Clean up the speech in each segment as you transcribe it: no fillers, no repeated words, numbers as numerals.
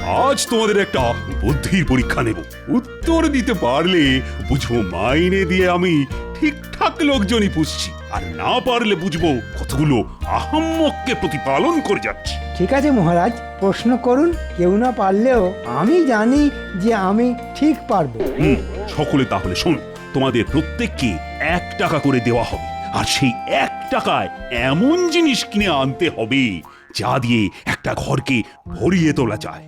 আজ তোমাদের একটা বুদ্ধির পরীক্ষা নেব। উত্তর দিতে পারলে বুঝবো মাইনে দিয়ে আমি ঠিকঠাক লোকজনই পুষছি, আর না পারলে বুঝবো কতগুলো আহাম্মককে প্রতিপালন করে যাচ্ছি। ঠিক আছে মহারাজ, প্রশ্ন করুন। কেউ না পারলেও আমি জানি যে আমি ঠিক পারবো। সকলে তাহলে শোনো, তোমাদের প্রত্যেককে 1 টাকা করে দেওয়া হবে, আর সেই 1 টাকায় এমন জিনিস কিনে আনতে হবে যা দিয়ে একটা ঘরকে ভরিয়ে তোলা যায়।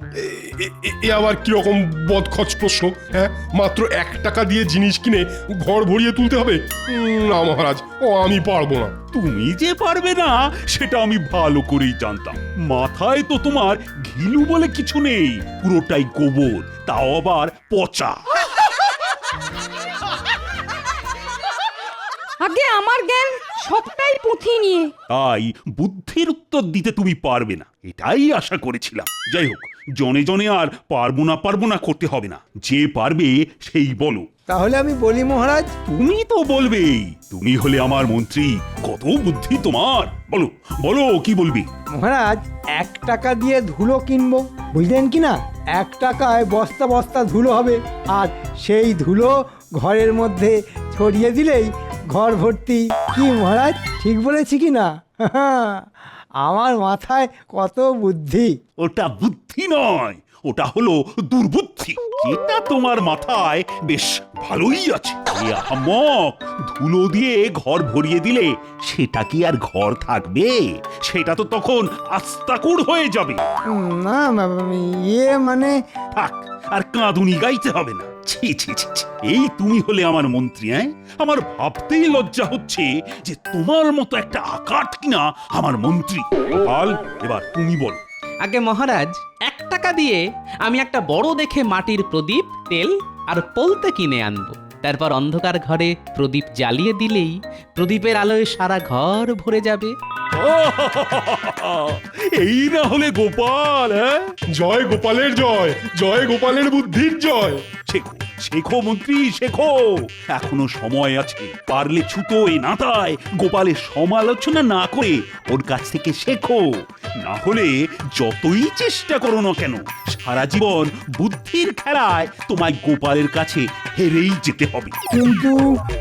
এ আবার কিরকম বদখচ প্রশ্ন? হ্যাঁ, মাত্র 1 টাকা দিয়ে জিনিস কিনে ঘর ভরিয়ে তুলতে হবে? না মহারাজ, ও আমি পারবো না। তুমি যে পারবে না সেটা আমি ভালো করেই জানতাম। মাথায় তো তোমার ঘিলু বলে কিছু নেই, পুরোটাই গোবর, তাও আবার পচা। আগে আমার জ্ঞান সবটাই পুঁথি নিয়ে। তাই বুদ্ধির উত্তর দিতে তুমি পারবে না, এটাই আশা করেছিলাম। যাই হোক, জনে জনে আর পারবো না করতে হবে না, যে পারবে সেই বলো। তাহলে আমি বলি মহারাজ। তুমি তো বলবেই, তুমি হলে আমার মন্ত্রী, কত বুদ্ধি তোমার। বলো বলো, কি বলবি? মহারাজ, 1 টাকা দিয়ে ধুলো কিনবো, বুঝলেন কি না? 1 টাকায় বস্তা বস্তা ধুলো হবে, আর সেই ধুলো ঘরের মধ্যে ছড়িয়ে দিলেই ঘর ভর্তি। কি মহারাজ, ঠিক বলেছি কি না? আমার মাথায় কত বুদ্ধি। ওটা বুদ্ধি নয়, ওটা হলো দুর্বুদ্ধি, যেটা তোমার মাথায় বেশ ভালোই আছে। এই আহাম্মক, ধুলো দিয়ে ঘর ভরিয়ে দিলে সেটা কি আর ঘর থাকবে? সেটা তো তখন আস্তাকুড় হয়ে যাবে। না মানে থাক, আর কাঁদুনি গাইতে হবে না। ছি ছি ছি ছি। এই তুমি হলে আমার মন্ত্রী? আমার ভাবতেই লজ্জা হচ্ছে যে তোমার মতো একটা আকাট কিনা আমার মন্ত্রী। গোপাল, এবার তুমি বল। আগে মহারাজ, 1 টাকা দিয়ে আমি একটা বড় দেখে মাটির প্রদীপ, তেল আর পলতে কিনে আনবো। তারপর অন্ধকার ঘরে প্রদীপ জ্বালিয়ে দিলেই প্রদীপের আলোয় সারা ঘর ভরে যাবে। এই না হলে গোপাল। জয় গোপালের জয়, জয় গোপালের বুদ্ধির জয়। শেখো শেখো মন্ত্রী, শেখো, এখনো সময় আছে। পারলে ছুতো এ নাতায় গোপালের সমালোচনা না করে ওর কাছ থেকে শেখো। না হলে যতই চেষ্টা করো না কেন, সারা জীবন বুদ্ধির খেলায় তোমায় গোপালের কাছে হেরেই যেতে হবে। কিন্তু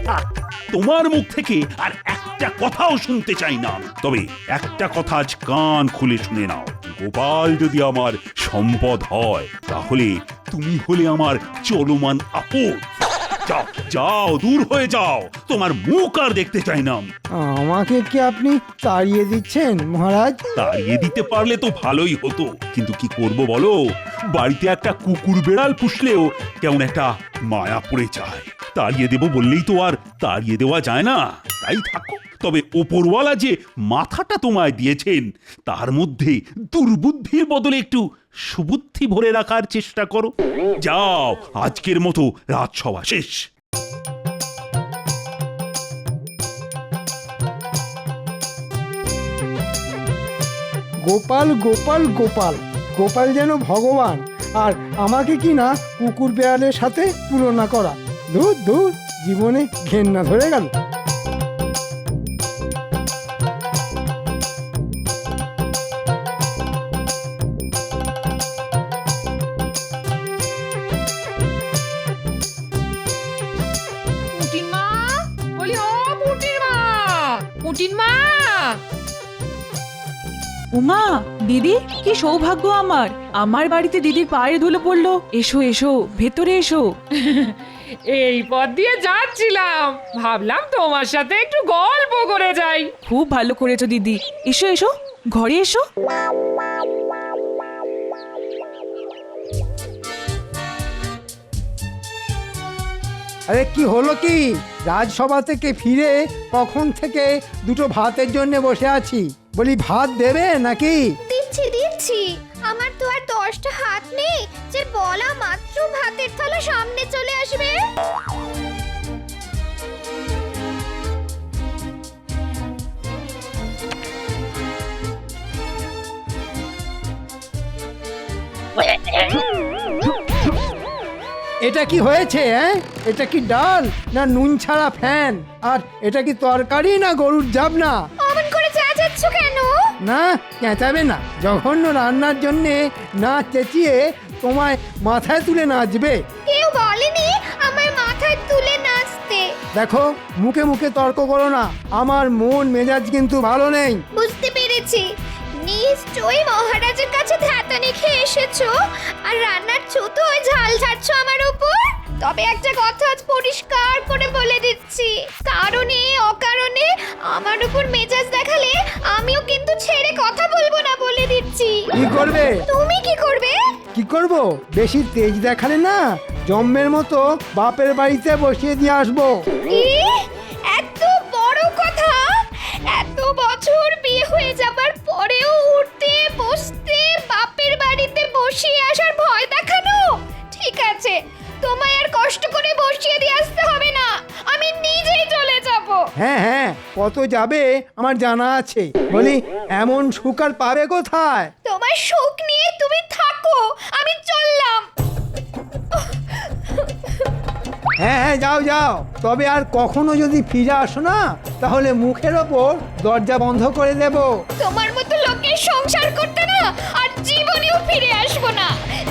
থাক, তোমার মুখ থেকে আর একটা কথাও শুনতে চাই না। তবে একটা কথা আজ কান খুলে শুনে নাও, গোপাল যদি আমার সম্পদ হয়, তাহলে তুমি হলে আমার চলমান আপদ। যাও যাও, দূর হয়ে যাও, তোমার মুখ আর দেখতে চাই না আমি। আমাকে কি আপনি তাড়িয়ে দিচ্ছেন মহারাজ? তাড়িয়ে দিতে পারলে তো ভালোই হতো, কিন্তু কি করব বলো? বাড়িতে একটা কুকুর বেড়াল পুষলেও কেমন একটা মায়া পড়ে যায়। তাড়িয়ে দেব বললেই তো আর তাড়িয়ে দেওয়া যায় না। তাই থাকো, তবে ওপরওয়ালা যে মাথাটা তোমায় দিয়েছেন তার মধ্যে দুর্বুদ্ধির বদলে একটু সুবুদ্ধি ভরে রাখার চেষ্টা করো। যাও, আজকের মতো রাজসভা শেষ। গোপাল গোপাল গোপাল, গোপাল যেন ভগবান, আর আমাকে কি না কুকুর বেড়ালের সাথে তুলনা করা। দূর দূর, জীবনে ঘেন্না ধরে গেল। পুটিন মা, বলি ও পুটিন মা, পুটিন মা। উমা, দিদি, কি সৌভাগ্য আমার! আমার বাড়িতে দিদির পায়ের ধুলো পড়লো। এসো এসো, ভেতরে এসো। এই পথ দিয়ে যাচ্ছিলাম, ভাবলাম তোমার সাথে একটু গল্প করে যাই। খুব ভালো করেছো দিদি। এসো এসো, ঘরে এসো। আরে কি হলো কি? রাজসভা থেকে ফিরে কখন থেকে দুটো ভাতের জন্য বসে আছি। বলি, ভাত দেবে নাকি? দিচ্ছি দিচ্ছি, আমার তো আর 10টা হাত নেই যে বলা মাত্র ভাতের থালা সামনে চলে আসবে। এটা কি হয়েছে? এটা কি ডাল না নুন ছাড়া ফ্যান? আর এটা কি তরকারি না গরুর জাবনা? অমন করে চেঁচাচ্ছ কেন? না, চেঁচাবে না। জঘন্য রান্নার জন্যে না চেঁচিয়ে তোমায় মাথায় তুলে নাচবে? কেউ বলেনি আমার মাথায় তুলে নাচতে। দেখো, মুখে মুখে তর্ক করো না, আমার মন মেজাজ কিন্তু ভালো নেই। বুঝতে পেরেছি, নিশ্চয়ই মহারাজের কাছে ধ্যাতানি খেয়ে এসেছো আর রান্নার ছুতোয় ঝাল ঝাড়ছো আমার উপর। তবে একটা কথা আজ পরিষ্কার করে বলে দিচ্ছি, কারণে অকারণে আমার উপর মেজাজ দেখালে আমিও কিন্তু ছেড়ে কথা বলবো না, বলে দিচ্ছি। কি করবে? তুমি কি করবে? কি করব? বেশি তেজ দেখালে না জম্মের মতো বাপের বাড়িতে বসিয়ে দিয়ে আসবো। কি? এত বড় কথা? এত বছর বিয়ে হয়ে যাবার পরেও উঠতে বসতে বাপের বাড়িতে বসিয়ে আসার ভয় দেখানো? ঠিক আছে, তোমায় আর কষ্ট করে বসিয়ে দিয়ে আসতে হবে না, আমি নিজেই চলে যাব। হ্যাঁ হ্যাঁ, কত যাবে আমার জানা আছে। বলি, এমন সুখ আর পাবে কোথায়? তোমার সুখ নিয়ে তুমি থাকো, আমি চললাম। হ্যাঁ হ্যাঁ, যাও যাও, তবে আর কখনো যদি ফিরে আসো না তাহলে মুখের ওপর দরজা বন্ধ করে দেব। তোমার মতো লোকের সংসার করতে না আর জীবনেও ফিরে আসবো না,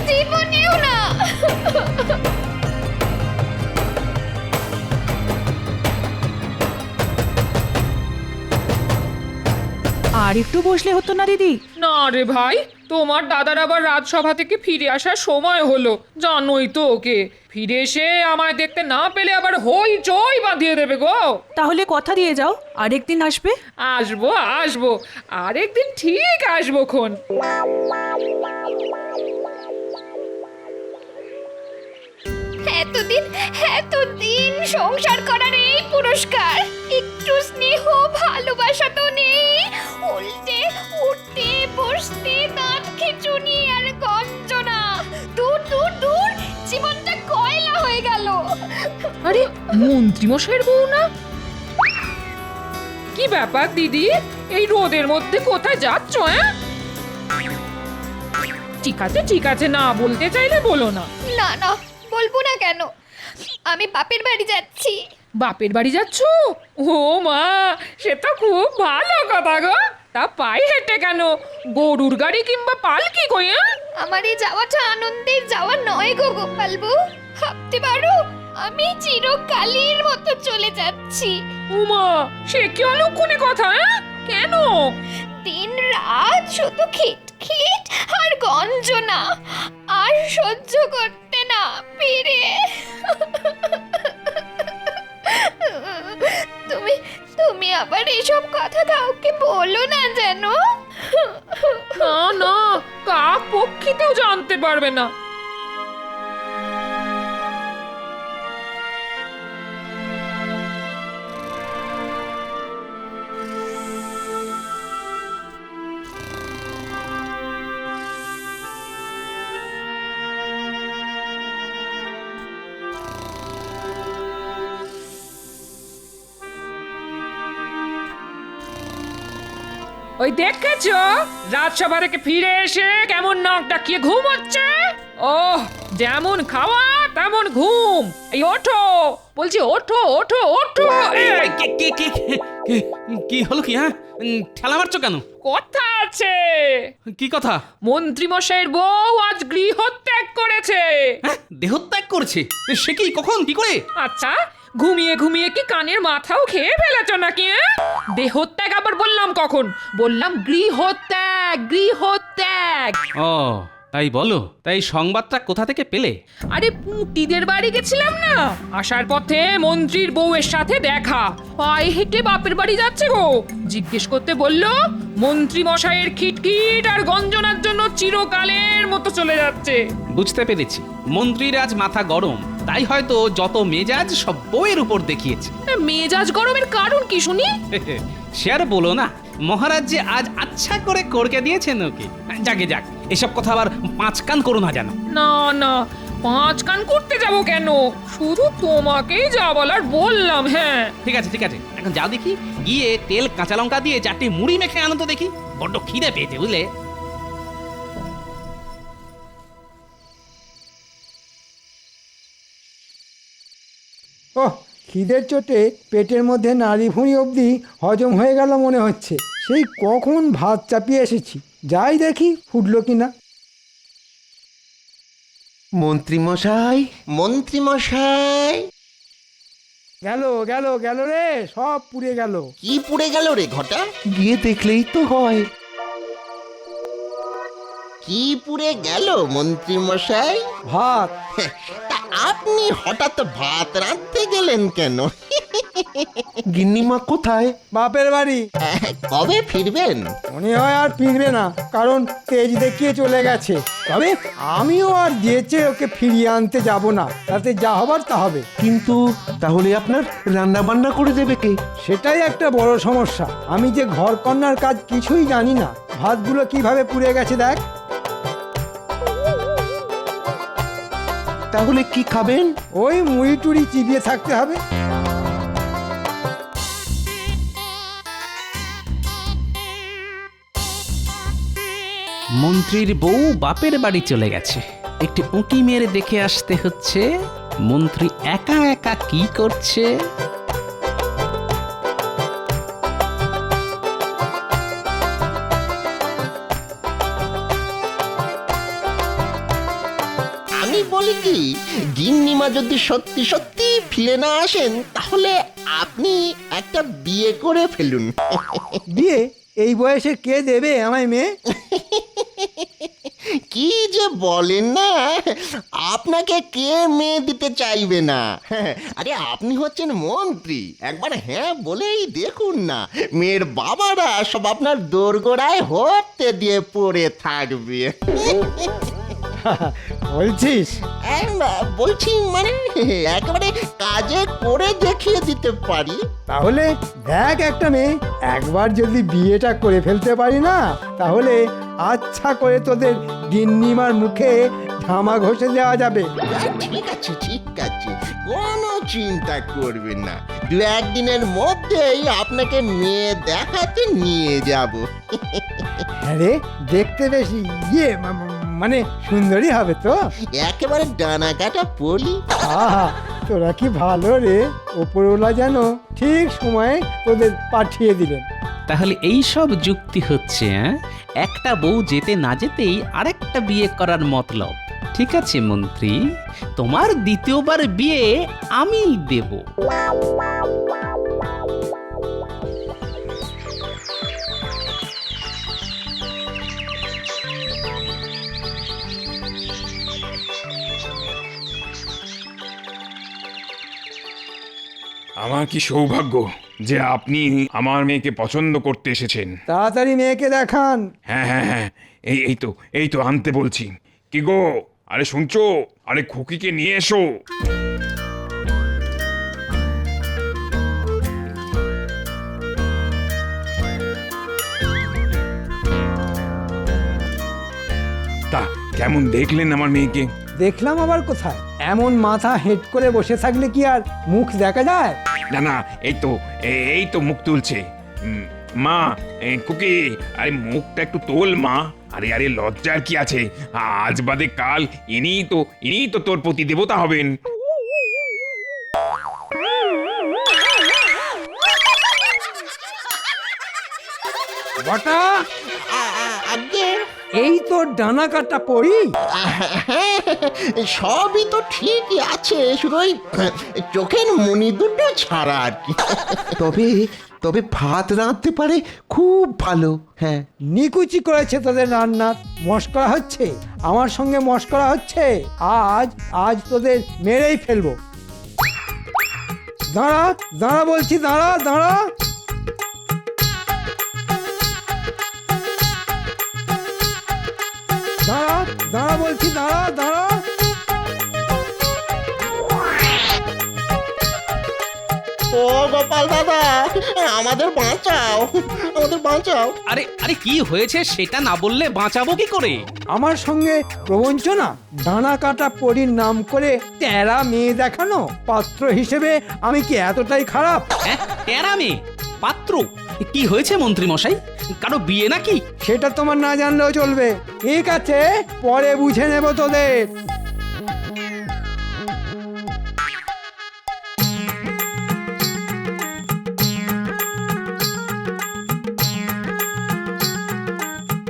জীবনেও না। আর একটু বসলে হতো না দিদি? না রে ভাই, তোমার দাদার আবার রাজসভা থেকে ফিরে আসার সময় হলো, জানোই তো ওকে। ফিরে এসে আমায় দেখতে না পেলে আবার হই চই বাঁধিয়ে দেবে গো। তাহলে কথা দিয়ে যাও, আরেকদিন আসবে। আসবো আসবো, আরেকদিন ঠিক আসবো খন। এতদিন সংসার করার এই পুরস্কার, একটু স্নেহ ভালোবাসা তো নেই, উল্টে উঠতে বসতে দাঁত খিঁচুনি আর গঞ্জনা। দূর দূর দূর, জীবনটা কয়লা হয়ে গেল। আরে মন্ত্রীমশাইয়ের বউ না? কি ব্যাপার দিদি, এই রোদের মধ্যে কোথায় যাচ্ছ? হ্যাঁ, ঠিক আছে, না বলতে চাইলে বলো না। না না, বলবো না কেন, আমি বাপের বাড়ি যাচ্ছি। বাপের বাড়ি যাচ্ছ? ও মা, সে তো খুব ভালো কথা গো। তা পায়ে হেঁটে কেন? গরুর গাড়ি কিংবা পালকি কই? আমার এই যাওয়াটা আনন্দের যাওয়া নয় গো গোপালবু, ভাবতে পারো আমি চিরকালের মতো চলে যাচ্ছি। উমা, সে কি অলক্ষণে কথা? কেন? দিন রাত শুধু খিটখিট আর গঞ্জনা, আর সহ্য করতে না পেরে তুমি আবার এসব কথা কাউকে বলো না যেন। না না, কাক পক্ষীতেও জানতে পারবে না। ওই দেখেছো, রাজসভা থেকে ফিরে এসে কেমন নাক ডাকিয়ে ঘুম হচ্ছে। ওহ, যেমন খাওয়া তেমন ঘুম। এই ওঠো বলছি, ওঠো ওঠো ওঠো। এই, কি হলো কি? হ্যাঁ, ঠেলা মারছো কেন? কথা আছে। কি কথা? মন্ত্রীমশাইয়ের বউ আজ গৃহত্যাগ করেছে। হ্যাঁ, দেহত্যাগ করছে? সে কি, কখন, কি করে? আচ্ছা, ঘুমিয়ে ঘুমিয়ে কি কানের মাথাও খেয়ে ফেলেছ নাকি? দেহত্যাগ আবার বললাম কখন? বললাম গৃহত্যাগ, গৃহত্যাগ। ও তাই বলো। তাই সংবাদটা কোথা থেকে পেলে? আরে পুঁটিদের বাড়ি গেছিলাম না, আসার পথে মন্ত্রীর বউয়ের সাথে দেখা। পায়ে হেঁটে বাপের বাড়ি যাচ্ছে গো। জিজ্ঞেস করতে বললো মন্ত্রী মশাইয়ের খিটখিট আর গঞ্জনার জন্য চিরকালের মতো চলে যাচ্ছে। বুঝতে পেরেছি, মন্ত্রীর আজ মাথা গরম, তাই হয়তো যত মেজাজ সব বউয়ের উপর দেখিয়েছে। মেজাজ গরমের কারণ কি শুনি? সে আর বলো না, মহারাজ যে আজ আচ্ছা করে করকে দিয়েছেন ওকে। যাকে যাক, এসব কথা আবার পাঁচ কান করো না জানো। না না, পাঁচ কান করতে যাব কেন? শুধু তোমাকেই যা বলার বললাম। হ্যাঁ ঠিক আছে ঠিক আছে, এখন যাও দেখি, গিয়ে তেল কাঁচা লঙ্কা দিয়ে 4টি মুড়ি মেখে আনো তো দেখি, বড্ড খিদে পেয়েছে বুঝলে। ওহ, খিদের চোটে পেটের মধ্যে নাড়ি ভুঁড়ি অবধি হজম হয়ে গেল মনে হচ্ছে। সেই কখন ভাত চাপিয়ে এসেছি, যাই দেখি ফুটলো কিনা। মন্ত্রী মশাই, মন্ত্রী মশাই, গেল গেল গেল রে, সব পুড়ে গেল। কি পুড়ে গেল রে ঘটা? গিয়ে দেখলেই তো হয়। কি পুড়ে গেল মন্ত্রী মশাই? ভাত। তা আপনি হঠাৎ ভাত রাঁধতে গেলেন কেন? গিন্নিমা কোথায়? বাপের বাড়ি। কবে ফিরবেন? মনে হয় আর ফিরবে না, কারণ তেজ দেখিয়ে চলে গেছে। তবে আমিও আর যেচে ওকে ফিরিয়ে আনতে যাব না, তাতে যা হবার তা হবে। কিন্তু তাহলে আপনার রান্না বান্না করে দেবে কে? সেটাই একটা বড় সমস্যা। আমি যে ঘর কন্যার কাজ কিছুই জানি না। ভাতগুলো কিভাবে পুড়ে গেছে দেখ। তাহলে কি খাবেন? ওই মুড়ি টুড়ি চিবিয়ে থাকতে হবে। মন্ত্রীর বউ বাপের বাড়ি চলে গেছে, একটি উঁকি মেরে দেখে আসতে হচ্ছে মন্ত্রী একা একা কি করছে। আমি বলি কি, গিন্নিমা যদি সত্যি সত্যি ফিরে না আসেন তাহলে আপনি একটা বিয়ে করে ফেলুন। বিয়ে? এই বয়সে কে দেবে আমায় মেয়ে? কি যে বলেন না, আপনাকে কে মেয়ে দিতে চাইবে না? আরে আপনি হচ্ছেন মন্ত্রী, একবার হ্যাঁ বলেই দেখুন না, মেয়ের বাবারা সব আপনার দোরগোড়ায় হতে দিয়ে পড়ে থাকবে। বলছিস? বলছি মানে একেবারে কাজে করে দেখিয়ে দিতে পারি। তাহলে দেখ একটা মেয়ে, একবার যদি বিয়েটা করে ফেলতে পারি না, তাহলে আচ্ছা করে তোদের গিন্নিমার মুখে ধামা ঘষে দেওয়া যাবে। ঠিক আছে ঠিক আছে, কোনো চিন্তা করবেন না, দু একদিনের মধ্যেই আপনাকে মেয়ে দেখাতে নিয়ে যাব। হ্যাঁ রে, দেখতে বেশি মানে সুন্দরী হবে তো? একেবারে ডানা কাটা পড়ি। আহা, তোরা কি ভালো রে, ওপরওয়ালা যেন ঠিক সময়ে তোদের পাঠিয়ে দিলেন। তাহলে এই সব যুক্তি হচ্ছে, একটা বউ যেতে না যেতেই আরেকটা বিয়ে করার মতলব। ঠিক আছে মন্ত্রী, তোমার দ্বিতীয়বার বিয়ে আমিই দেব। আমার কি সৌভাগ্য যে আপনি আমার মেয়েকে পছন্দ করতে এসেছেন। তাড়াতাড়ি মেয়েকে দেখান। হ্যাঁ হ্যাঁ হ্যাঁ, এই তো আনতে বলছি। কি গো, আরে শুনছো? আরে খুকিকে নিয়ে এসো। তা কেমন দেখলেন আমার মেয়েকে? দেখলাম আবার কোথায়? এমন মাথা হেট করে বসে থাকলে কি আর মুখ দেখা যায়? না না, এই তো মুখ তুলছে। মা, খুকি, আরে মুখটা একটু তোল মা। আরে আরে লজ্জার কি আছে? আজ বাদে কাল ইনিই তো তোর প্রতি দেবতা হবেন। বটা, আগে এই তোর ডানা কাটা পড়ি। সবই তো ঠিকই আছে, শুধু ওই চোখের মনি দুটো ছাড়া আর কি। তবে তবে ভাত রাঁধতে পারে খুব ভালো। হ্যাঁ, নিকুচি করেছে তোদের রান্নার। মস্করা হচ্ছে, আমার সঙ্গে মস্করা হচ্ছে। আজ তোদের মেরেই ফেলবো। দাঁড়া দাঁড়া বলছি, দাঁড়া দাঁড়া। দাঁড়া দাঁড়া বলছি, দাঁড়া দাঁড়া। ও গোপাল দাদা, আমাদের বাঁচাও, আমাদের বাঁচাও। আরে আরে কি হয়েছে সেটা না বললে বাঁচাবো কি করে? আমার সঙ্গে প্রবঞ্চনা, ডানা কাটা পরীর নাম করে টেরা মেয়ে দেখানো। পাত্র হিসেবে আমি কি এতটাই খারাপ? টেরা মেয়ে? পাত্র? কি হয়েছে মন্ত্রী মশাই, কারো বিয়ে নাকি? সেটা তোমার না জানলেও চলবে। ঠিক আছে, পরে বুঝে নেব তোদের।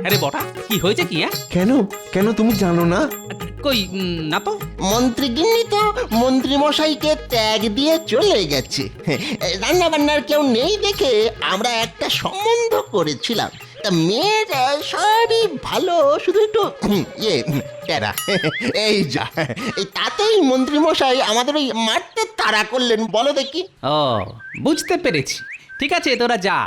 আরে বটা কি হয়েছে কি? কেন কেন তুমি জানো না? কই না তো। মন্ত্রীগিন্নি তো মন্ত্রী মশাইকে ত্যাগ দিয়ে চলে গেছে। রান্না বান্নার কেউ নেই দেখে আমরা একটা সম্বন্ধ করেছিলাম। তা মেয়ের সবই ভালো, শুধু একটু টেরা। এই যা, এই তাতেই মন্ত্রী মশাই আমাদের ওই মারতে তাড়া করলেন। বলো দেখি। ও বুঝতে পেরেছি। ঠিক আছে তোরা যা,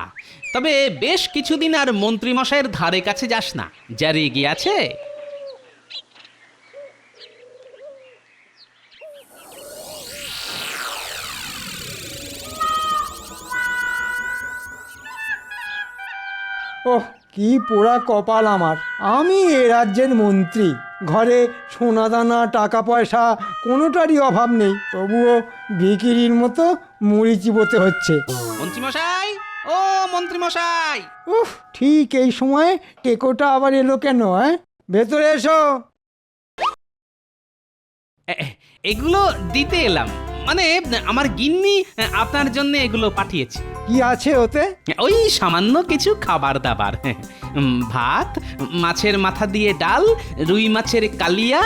তবে বেশ কিছুদিন আর মন্ত্রী মশাইয়ের ধারে কাছে যাস না, যা রেগে আছে। ওহ, কি পোড়া কপাল আমার। আমি এ রাজ্যের মন্ত্রী, ঘরে সোনাদানা টাকা পয়সা কোনোটারই অভাব নেই, তবুও বিক্রির মতো মুড়ি চিবোতে হচ্ছে। মন্ত্রী মশাই, ও মন্ত্রী মশাই। উফ, ঠিক এই সময় টেকোটা আবার এলো কেন? ভেতরে এসো। এগুলো দিতে এলাম, মানে আমার গিন্নি আপনার জন্য এগুলো পাঠিয়েছে। কি আছে ওতে? ওই সামান্য কিছু খাবার দাবার, ভাত, মাছের মাথা দিয়ে ডাল, রুই মাছের কালিয়া,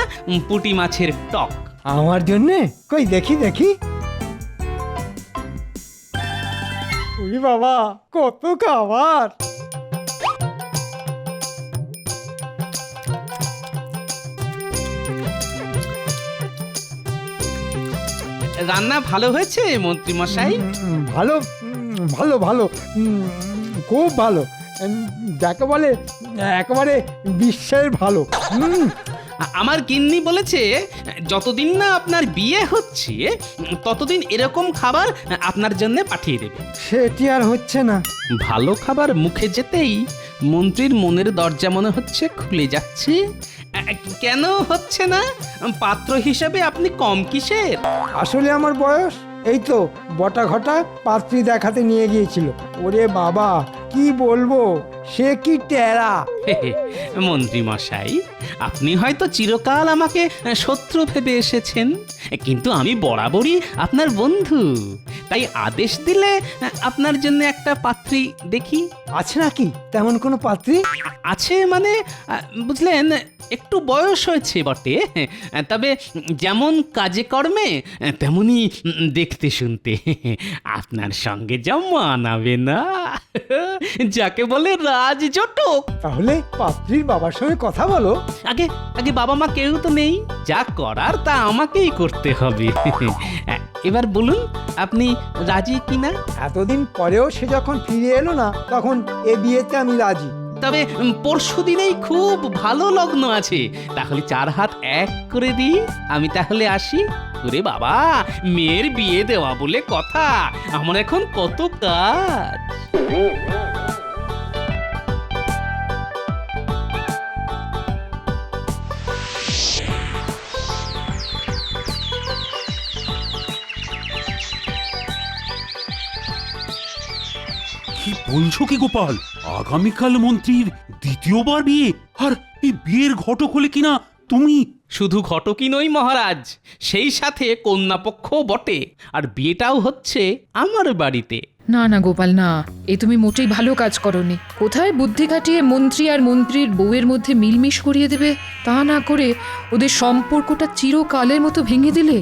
পুঁটি মাছের টক। আমার জন্যে? কই দেখি দেখি। উই বাবা, কত খাবার! রান্না ভালো হয়েছে মন্ত্রী মশাই? ভালো, ভালো ভালো, খুব ভালো, যাকে বলে একেবারে বিশ্বের ভালো। আমার গিন্নি বলেছে যতদিন না আপনার বিয়ে হচ্ছে ততদিন এরকম খাবার আপনার জন্য পাঠিয়ে দেবে। সেটি আর হচ্ছে না। ভালো খাবার মুখে যেতেই মন্ত্রীর মনের দরজা মনে হচ্ছে খুলে যাচ্ছে। কেন হচ্ছে না? পাত্র হিসেবে আপনি কম কিসের? আসলে আমার বয়স এই তো বটা ঘটা পাত্রী দেখাতে নিয়ে গিয়েছিল। ওরে বাবা, কি বলবো, সে কি টেরা! মন্ত্রী মশাই, আপনি হয়তো চিরকাল আমাকে শত্রু ভেবে এসেছেন, কিন্তু আমি বরাবরই আপনার বন্ধু। তাই আদেশ দিলে আপনার জন্য একটা পাত্রী দেখি। আছে নাকি তেমন কোনো পাত্রী? আছে মানে বুঝলেন, একটু বয়স হয়েছে বটে, তবে যেমন কাজে কর্মে তেমনি দেখতে শুনতে আপনার সঙ্গে যা মানাবে না, যাকে বলে রাজজটক। তাহলে পাত্রীর বাবার সঙ্গে কথা বলো। আগে আগে বাবা মা কেউ তো নেই, যা করার তা আমাকেই করতে হবে। এবার বলুন আপনি রাজি কিনা? এতদিন পরেও সে যখন ফিরে এলো না, তখন এ বিয়েতে আমি রাজি। তবে পরশু দিনেই খুব ভালো লগ্ন আছে, তাহলে 4 হাত এক করে দিই। আমি তাহলে আসি। ওরে বাবা, মেয়ের বিয়ে দেওয়া বলে কথা, আমার এখন কত কাজ। কি বলছো কি গোপাল? আগামীকাল মন্ত্রীর দ্বিতীয়বার বিয়ে, আর এই বিয়ের ঘটক হলে কিনা তুমি? শুধু ঘটকই নই মহারাজ, সেই সাথে কন্যাপক্ষ বটে, আর বিয়েটাও হচ্ছে আমার বাড়িতে। না না গোপাল, না, এ তুমি মোটেই ভালো কাজ করনি। কোথায় বুদ্ধি খাটিয়ে মন্ত্রী আর মন্ত্রীর বউয়ের মধ্যে মিলমিশ করিয়ে দেবে, তা না করে ওদের সম্পর্কটা চিরকালের মতো ভেঙে দিলে।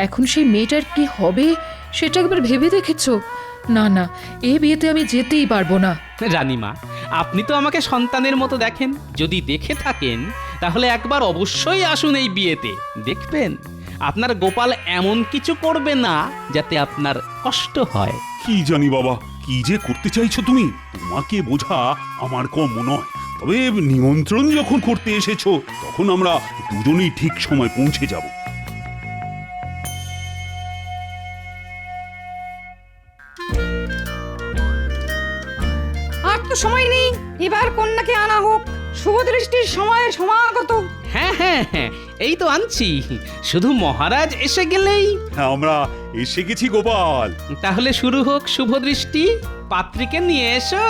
এখন সেই মেয়েটার কি হবে সেটা একবার ভেবে দেখেছো? না না, এ বিয়েতে আমি যেতেই পারবো না। রানীমা, আপনি তো আমাকে সন্তানের মতো দেখেন, যদি দেখে থাকেন তাহলে একবার অবশ্যই আসুন এই বিয়েতে। দেখবেন আপনার গোপাল এমন কিছু করবে না যাতে আপনার কষ্ট হয়। কি জানি বাবা, কি যে করতে চাইছো তুমি? তোমাকে বোঝা আমার কম নয়, তবে নিমন্ত্রণ যখন করতে এসেছো তখন আমরা দুজনেই ঠিক সময় পৌঁছে যাব। আর তো সময় নেই, এবার কন্যাকে আনা হোক। শুভ দৃষ্টির সময় সমাগত। হ্যাঁ হ্যাঁ হ্যাঁ, এই তো আনছি, শুধু মহারাজ এসে গেলেই। আমরা এসে গেছি গোপাল। তাহলে শুরু হোক শুভ দৃষ্টি। পাত্রীকে নিয়ে এসো।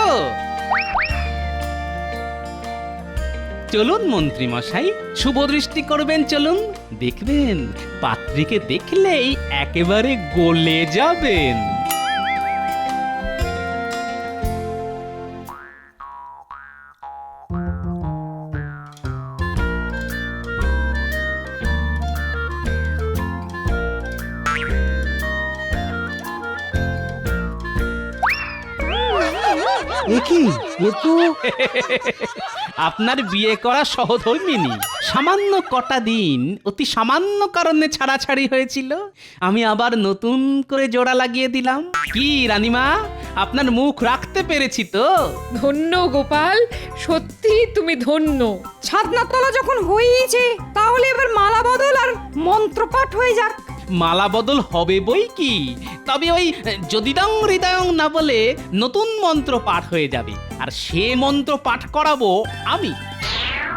চলুন মন্ত্রী মশাই, শুভ দৃষ্টি করবেন, চলুন। দেখবেন পাত্রীকে দেখলেই একেবারে গলে যাবেন। এ কি এ তো আপনার বিয়ে করা সহধর্মিনী সামান্য কটা দিন অতি সামান্য কারণে ছাড়াছাড়ি হয়েছিল, আমি আবার নতুন করে জোড়া লাগিয়ে দিলাম। কি রানীমা, আপনার মুখ রাখতে পেরেছি তো? ধন্য গোপাল, সত্যি তুমি ধন্য। ছাদনা তলা যখন হয়েইছে তাহলে এবার মালা বদল আর মন্ত্রপাঠ হয়ে যাক। মালা বদল হবে বই কি, তবে ওই যদিদং হৃদয়ং না বলে নতুন মন্ত্র পাঠ হয়ে যাবে, আর সে মন্ত্র পাঠ করাবো আমি।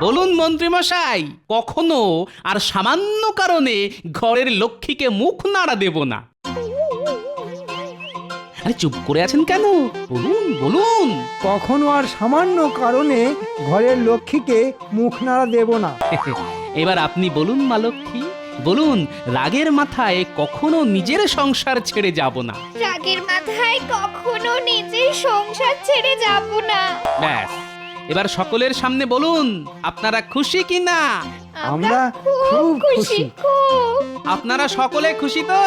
বলুন মন্ত্রীমশাই, কখনো আর সামান্য কারণে ঘরের লক্ষ্মীকে মুখ নাড়া দেব না। আরে চুপ করে আছেন কেন? বলুন বলুন। কখনো আর সামান্য কারণে ঘরের লক্ষ্মীকে মুখ নাড়া দেব না। এবার আপনি বলুন মা লক্ষ্মী, বলুন রাগের মাথায় কখনো নিজের সংসার ছেড়ে যাব না। রাগের মাথায় কখনো নিজের সংসার ছেড়ে যাব না। ব্যাস, এবার সকলের সামনে বলুন আপনারা খুশি কিনা? আমরা খুব খুশি। খুব। আপনারা সকলে খুশি তো?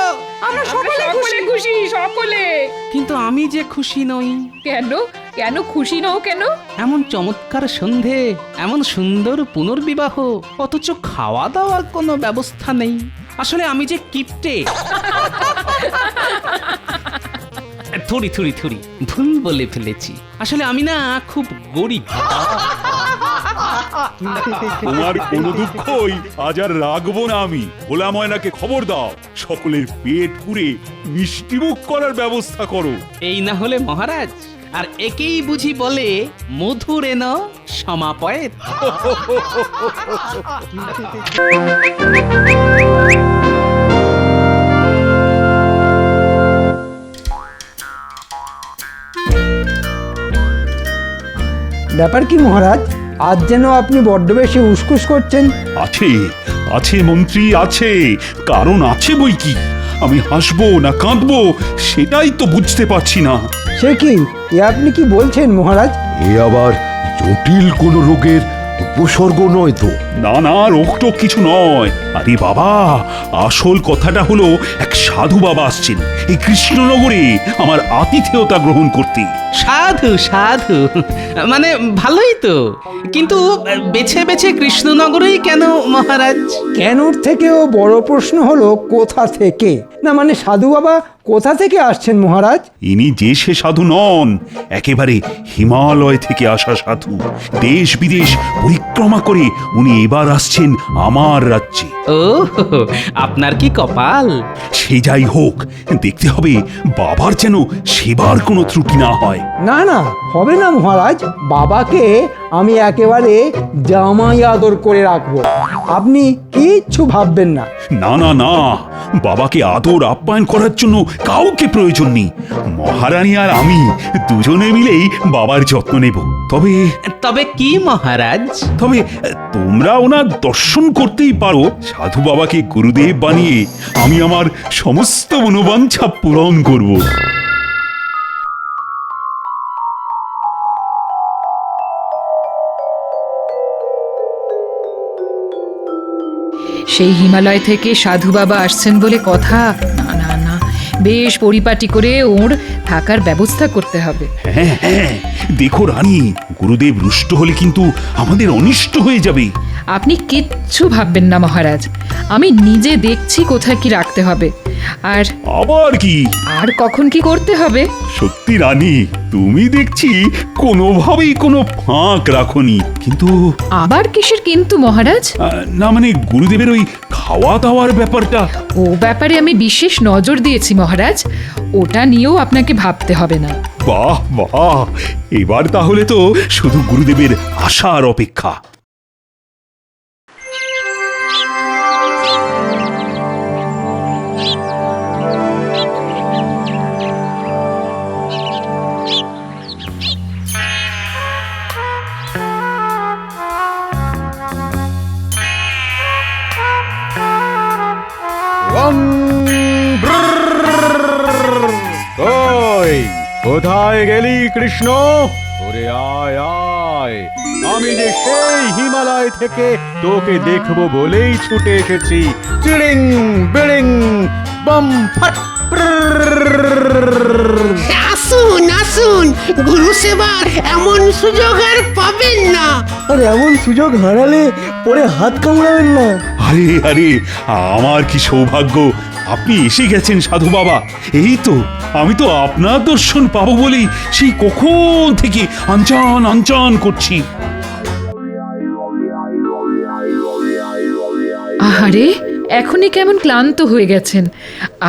আমরা সকলে সকলে খুশি, সকলে। কিন্তু আমি যে খুশি নই। কেন কেন খুশি নও কেন? এমন চমৎকার সন্ধে, এমন সুন্দর পুনর্বিবাহ, অথচ খাওয়া দাওয়ার কোনো ব্যবস্থা নেই। আসলে আমি যে কিপটে। থুড়ি থুড়ি থুড়ি, ভুল বলে ফেলেছি। আসলে আমি না খুব গরিব। তোমার কোনো দুঃখই আজ আর রাখবো না আমি। ভোলা ময়নাকে খবর দাও, সকলের পেট পুরে মিষ্টিমুখ করার ব্যবস্থা করো। এই না হলে মহারাজ, আর একেই বুঝি বলে মধুরেন সমাপয়েত। ব্যাপার কি মহারাজ, আজ যেন আপনি বড্ড বেশি উসকুস করছেন। আছে আছে মন্ত্রী, আছে কারণ আছে বই কি। আমি হাসবো না কাঁদবো সেটাই তো বুঝতে পারছি না। সে কি, এ আপনি কি বলছেন মহারাজ? এ আবার জটিল কোনো রোগের উপসর্গ নয় তো? না না, রোগটোক কিছু নয়। আরে বাবা, আসল কথাটা হলো এক সাধু বাবা আসছেন এই কৃষ্ণনগরে আমার আতিথেয়তা গ্রহণ করতে। সাধু সাধু, মানে ভালোই তো, কিন্তু বেছে বেছে কৃষ্ণনগরেই কেন মহারাজ? কেনর থেকেও বড় প্রশ্ন হলো কোথা থেকে। না মানে সাধু বাবা কোথা থেকে আসছেন মহারাজ? ইনি যে সে সাধু নন, একেবারে হিমালয় থেকে আসা সাধু। দেশ বিদেশ পরিক্রমা করে উনি এবার আসছেন আমার রাজ্যে। ও, আপনার কি কপাল! সে যাই হোক, দেখতে হবে বাবার যেন সেবার কোনো ত্রুটি না হয়। না না, হবে না মহারাজ। বাবাকে আমি একেবারে জামাই আদর করে রাখবো, আপনি কিচ্ছু ভাববেন না। না না না, বাবাকে আদর আপ্যায়ন করার জন্য কাউকে প্রয়োজন নেই। মহারানী আর আমি দুজনে মিলেই বাবার যত্ন নেব। তবে তবে কি মহারাজ? তবে তোমরা ওনার দর্শন করতেই পারো। সাধু বাবাকে গুরুদেব বানিয়ে আমি আমার সমস্ত মনোবাঞ্ছা পূরণ করব। সেই হিমালয় থেকে সাধু বাবা আসছেন বলে কথা। না না না, বেশ পরিপাটি করে ওর থাকার ব্যবস্থা করতে হবে। হ্যাঁ হ্যাঁ, দেখো রানী, গুরুদেব রুষ্ট হলে কিন্তু আমাদের অনিষ্ট হয়ে যাবে। আপনি কিচ্ছু ভাববেন না মহারাজ, আমি নিজে দেখছি কোথায় কি রাখতে হবে আর আবার কি আর কখন কি করতে হবে। সত্যি রানী, তুমি দেখছি কোনোভাবেই কোনো ফাঁক রাখোনি। কিন্তু আবার কিসের কিন্তু মহারাজ? না মানে গুরুদেবের ওই খাওয়া দাওয়ার ব্যাপারটা। ও ব্যাপারে আমি বিশেষ নজর দিয়েছি মহারাজ, ওটা নিয়েও আপনাকে ভাবতে হবে না। বাহ বাহ, এবার তাহলে তো শুধু গুরুদেবের আশার অপেক্ষা। কোথায় গেলি কৃষ্ণ? ওরে আয় আয়, আমি যে সেই হিমালয় থেকে তোকে দেখবো বলেই ছুটে এসেছি। চিড়িং বিড়িং বম ফাট। আসুন আসুন। আসুন গুরু সেবার এমন সুযোগ আর পাবেন না। আর এমন সুযোগ হারালে পরে হাত কামড়াবেন না। আরে আরে, আমার কি সৌভাগ্য আপনি এসে গেছেন সাধু বাবা। এই তো আমি তো আপনার দর্শন পাবো বলেই সেই কখন থেকে আনচান আনচান করছি। আহারে, এখনই কেমন ক্লান্ত হয়ে গেছেন।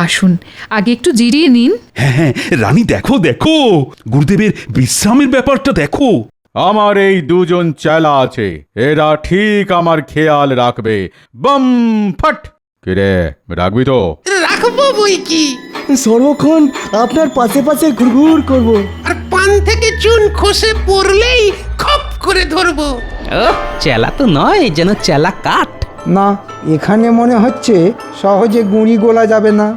আসুন আগে একটু জিরিয়ে নিন। হ্যাঁ হ্যাঁ রানী, দেখো দেখো গুরুদেবের বিশ্রামের ব্যাপারটা দেখো। আমার এই দুজন চেলা আছে, এরা ঠিক আমার খেয়াল রাখবে। বম ফট। কিরে, রাখবি তো? রাখবো বই কি, সর্বক্ষণ আপনার পাশে পাশে ঘুরঘুর করব। আর পান থেকে চুন খসে পড়লেই খপ করে ধরবো। ও চেলা তো নয়, যেন চেলা কাঠ। না, এখানে মনে হচ্ছে সহজে গুঁড়ি গোলা যাবে না।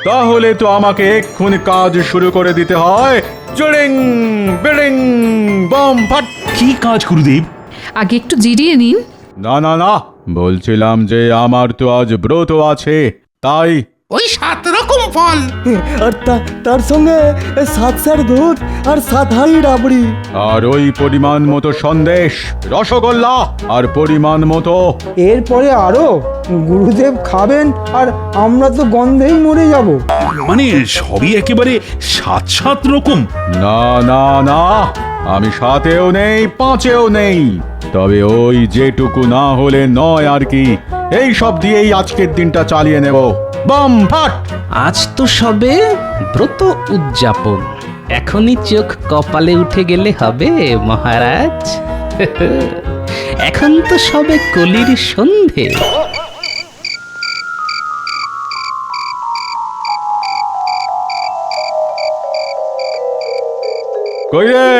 তাহলে তো আমাকে এক্ষুনি কাজ শুরু করে দিতে হয়। জড়িং বিড়িং বম ফট। কি কাজ গুরুদেব? আগে একটু জিরিয়ে নিন। না না না, বলছিলাম যে আমার তো আজ ব্রত আছে, তাই। ওই 7 রকম ফল, আর তার সঙ্গে 7 সের দুধ আর 7 হাঁড়ি রাবড়ি। আর ওই পরিমাণ মতো সন্দেশ, রসগোল্লা আর পরিমাণ মতো। এরপরে আরো গুরুদেব খাবেন আর আমরা তো গন্ধেই মরে যাব। মানে সবই একেবারে 7 রকম? না না না, আমি 7-এও নেই, 5-এও নেই। তবে ওই যেটুকু না হলে নয় আর কি, এই সব দিয়েই আজকের দিনটা চালিয়ে নেব। বম ফাট। আজ তো সবে ব্রত উদযাপন, এখনই চোখ কপালে উঠে গেলে হবে মহারাজ। এখন তো সবে কলির সন্ধে। কই রে,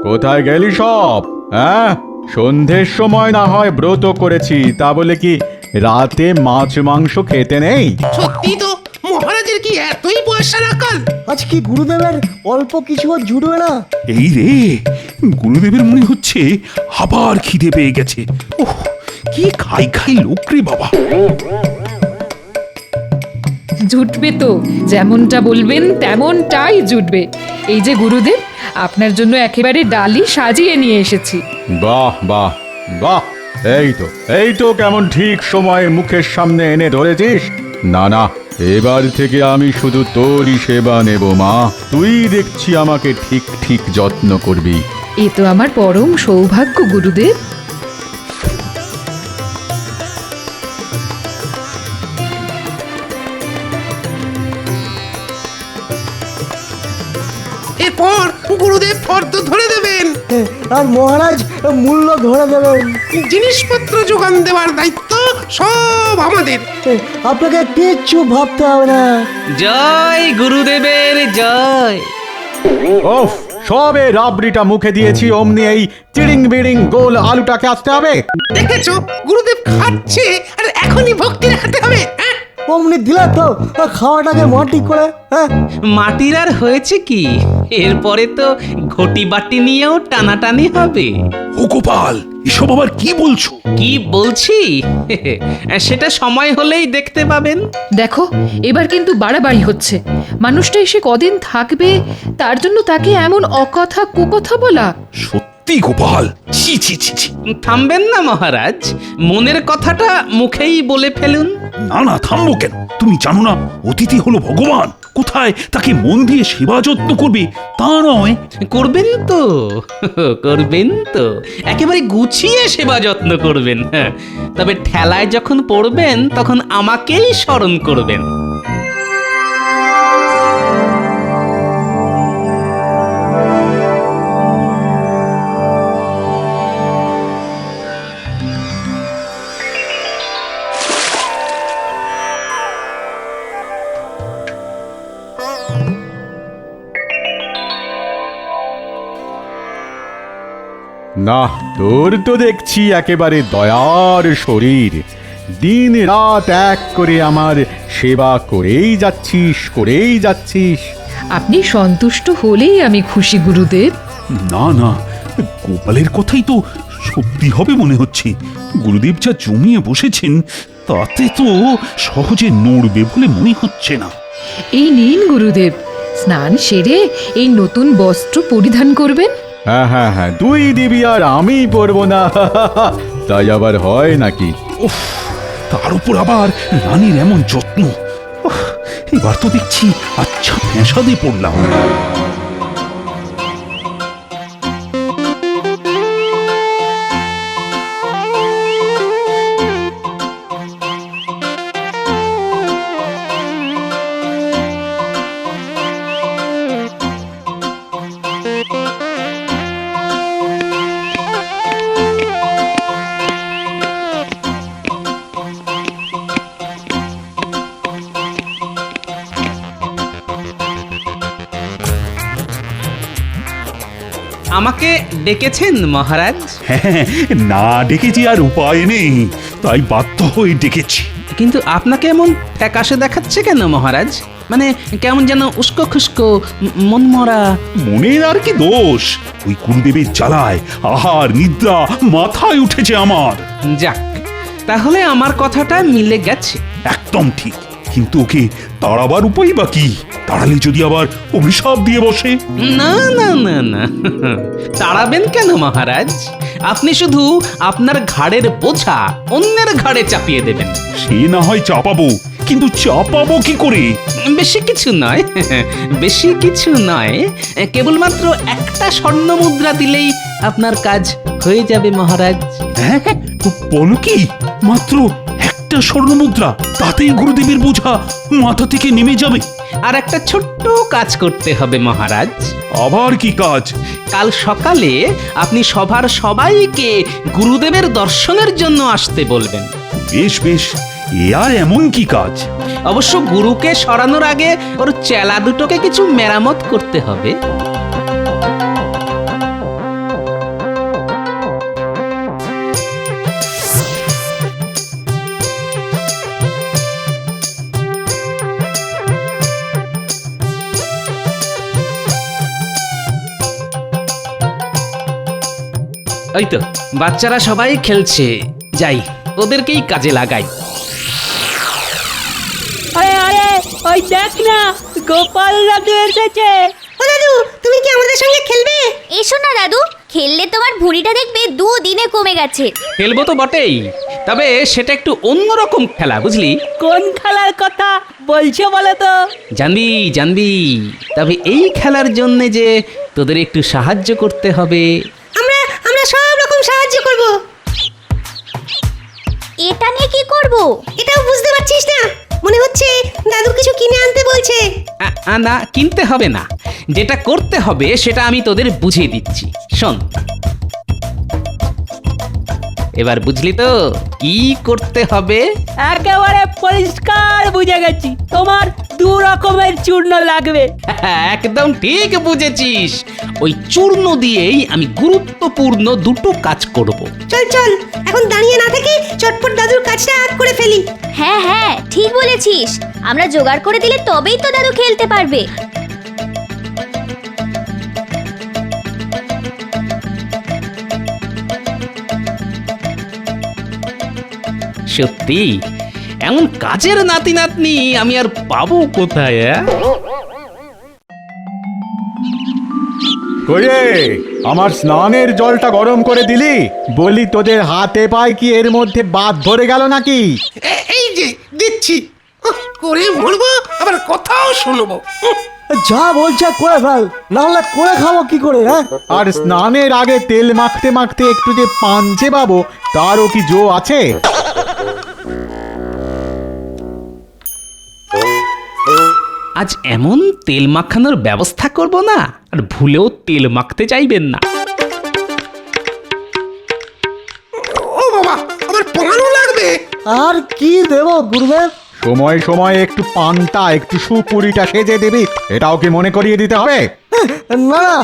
কোথায় গেলি সব? হ্যাঁ, সন্ধ্যের সময় না হয় ব্রত করেছি, তা বলে কি রাতে মাছ মাংস খেতে নেই? সত্যি তো মহারাজের কি এতই পয়সা রাখাল? আজ কি গুরুদেবের অল্প কিছু জুটবে না? এই রে, গুরুদেবের মনে হচ্ছে আবার খিদে পেয়ে গেছে। ওহ, কি খাই খাই লোক রে বাবা। জুটবে তো, যেমনটা বলবেন তেমনটাই জুটবে। এই যে গুরুদেব, আপনার জন্য একেবারে ডালি সাজিয়ে নিয়ে এসেছি। বাহ বাহ বাহ, এই তো কেমন ঠিক সময়ে মুখের সামনে এনে ধরেছিস। না না, এবার থেকে আমি শুধু তোরই সেবা নেব মা। তুই দেখছি আমাকে ঠিক ঠিক যত্ন করবি। এ তো আমার পরম সৌভাগ্য গুরুদেব। এরপর গুরুদেব ফর্দ ধরে দেবেন, আর মহারাজ মূল্য ধরে দেবেন। জিনিসপত্র যোগান দেওয়ার দায়িত্ব সব আমাদের। আপনাকে কিচ্ছু ভাবতে হবে না। জয় গুরুদেবের জয়। ওফ, সবে রাবড়িটা মুখে দিয়েছি, অমনি এই চিড়িং বিড়িং গোল আলুটাকে আসতে হবে। দেখেছো গুরুদেব খাচ্ছে আর এখনই ভক্তি দেখাতে হবে। হ্যাঁ, অমনি দিলে তো খাওয়াটাকে মাটি করে। হ্যাঁ, মাটির আর হয়েছে কি, এরপরে তো ঘটি বাটি নিয়েও টানাটানি হবে। ও গোপাল, এসব আবার কি বলছো? কি বলছি সেটা সময় হলেই দেখতে পাবেন। দেখো, এবার কিন্তু বাড়াবাড়ি হচ্ছে। মানুষটা এসে কদিন থাকবে, তার জন্য তাকে এমন অকথা কুকথা বলা। সত্যি গোপাল, ছি ছি ছি ছি। থামবেন না মহারাজ, মনের কথাটা মুখেই বলে ফেলুন। না না, থামবো কেন? তুমি জানো না অতিথি হলো ভগবান। কোথায় তাকে মন দিয়ে সেবা যত্ন করবে তা নয়। করবেন তো, করবেন তো, একেবারে গুছিয়ে সেবা যত্ন করবেন। হ্যাঁ, তবে ঠেলায় যখন পড়বেন তখন আমাকেই স্মরণ করবেন। না, তোর তো দেখছি একেবারে দয়ার শরীর। দিন রাত এক করে আমার সেবা করেই যাচ্ছিস। আপনি সন্তুষ্ট হলেই আমি খুশি গুরুদেব। না না, গোপালের কথাই তো সত্যি হবে মনে হচ্ছে। গুরুদেব যা জমিয়ে বসেছেন তাতে তো সহজে নড়বে বলে মনে হচ্ছে না। এই নিন গুরুদেব, স্নান সেরে এই নতুন বস্ত্র পরিধান করবেন। হ্যাঁ হ্যাঁ হ্যাঁ, তুই দিবি আর আমি পরবো না, তাই আবার হয় নাকি? উফ, তার উপর আবার রানীর এমন যত্ন। উফ, এবার তো দেখছি আচ্ছা ফ্যাসাদে পড়লাম। আমাকে ডেকেছেন মহারাজ? হ্যাঁ, না ডেকেছি আর উপায় নেই, তাই বাধ্য হয়ে ডেকেছি। কিন্তু আপনাকে এমন ফ্যাকাশে দেখাচ্ছে কেন মহারাজ? মানে কেমন যেন উস্কো খুস্কো, মনমরা। মনের আর কি দোষ, ওই গুরুদেবের জ্বালায় আহার নিদ্রা মাথায় উঠেছে আমার। যাক, তাহলে আমার কথাটা মিলে গেছে। একদম ঠিক, কিন্তু ওকে তাড়াবার উপায় বা কি? তাড়ালে যদি আবার অভিশাপ দিয়ে বসে? না না না না, তাড়াবেন কেন মহারাজ? আপনি শুধু আপনার ঘাড়ের বোঝা অন্যের ঘাড়ে চাপিয়ে দেবেন। সে না হয় চাপাবো, কিন্তু চাপাবো কি করে? বেশি কিছু নয়, বেশি কিছু নয়, কেবলমাত্র একটা স্বর্ণ মুদ্রা দিলেই আপনার কাজ হয়ে যাবে মহারাজ। হ্যাঁ, বলো কি? মাত্র একটা স্বর্ণ মুদ্রা, তাতেই গুরুদেবের বোঝা মাথা থেকে নেমে যাবে? আর একটা ছোট্ট কাজ করতে হবে মহারাজ। আবার কি কাজ? কাল সকালে আপনি সভার সবাইকে গুরুদেবের দর্শনের জন্য আসতে বলবেন। বেশ বেশ, এ আর এমন কি কাজ? অবশ্য গুরুকে সরানোর আগে ওর চেলা দুটোকে কিছু মেরামত করতে হবে। ওই তো বাচ্চারা সবাই খেলছে, যাই ওদেরকেই কাজে লাগাই। আরে আরে, ওই দেখ না, গোপাল দাদু এসেছে। ও দাদু, তুমি কি আমাদের সঙ্গে খেলবে? এসো না দাদু, খেললে তোমার ভুঁড়িটা দেখবে 2 দিনে কমে গেছে। খেলবো তো বটেই, তবে সেটা একটু অন্যরকম খেলা, বুঝলি? কোন খেলার কথা বলছো বলো তো? জানবি জানবি, তবে এই খেলার জন্য যে তোদের একটু সাহায্য করতে হবে। আমরা সব রকম সাহায্য করব। এটা নিয়ে কি করব? এটাও বুঝতে পারছিস না? মনে হচ্ছে দাদু কিছু কিনে আনতে বলছে। না, কিনতে হবে না, যেটা করতে হবে সেটা আমি তোদের বুঝিয়ে দিচ্ছি, শোন। এবার বুঝলি তো কি করতে হবে? একেবারে পরিষ্কার বুঝে গেছি, তোমার 2 রকমের চূর্ণ লাগবে। একদম ঠিক বুঝেছিস, ওই চূর্ণ দিয়েই আমি গুরুত্বপূর্ণ 2টো কাজ করব। চল চল, এখন দাঁড়িয়ে না থেকে চটপট দাদুর কাজটা করে ফেলি। হ্যাঁ হ্যাঁ, ঠিক বলেছিস, আমরা জোগাড় করে দিলে তবেই তো দাদু খেলতে পারবে। সত্যি এমন কাজের নাতি নাতনি আমি আর পাবো কোথায়? কইরে, আমার স্নানের জলটা গরম করে দিলি? বলি তোদের হাতে পায় কি এর মধ্যে বাদ ধরে গেল নাকি? এই যে দিচ্ছি, করে মরবো আবার কথাও শুনবো। যা বলছে করে ফেল, নাহলে করে খাবো কি করে? হ্যাঁ, আর স্নানের আগে তেল মাখতে মাখতে একটু যে পাঞ্চে পাবো, তারও কি জো আছে? আজ এমন তেল মাখানোর ব্যবস্থা করব না, আর ভুলেও তেল মাখতে চাইবেন না। ও বাবা, আমার পানও লাগবে। আর কি দেব গুরুদেব? সময় সময় একটু পানটা একটু সুপুরিটা সেজে দিবি, এটাও কি মনে করিয়ে দিতে হবে? না না,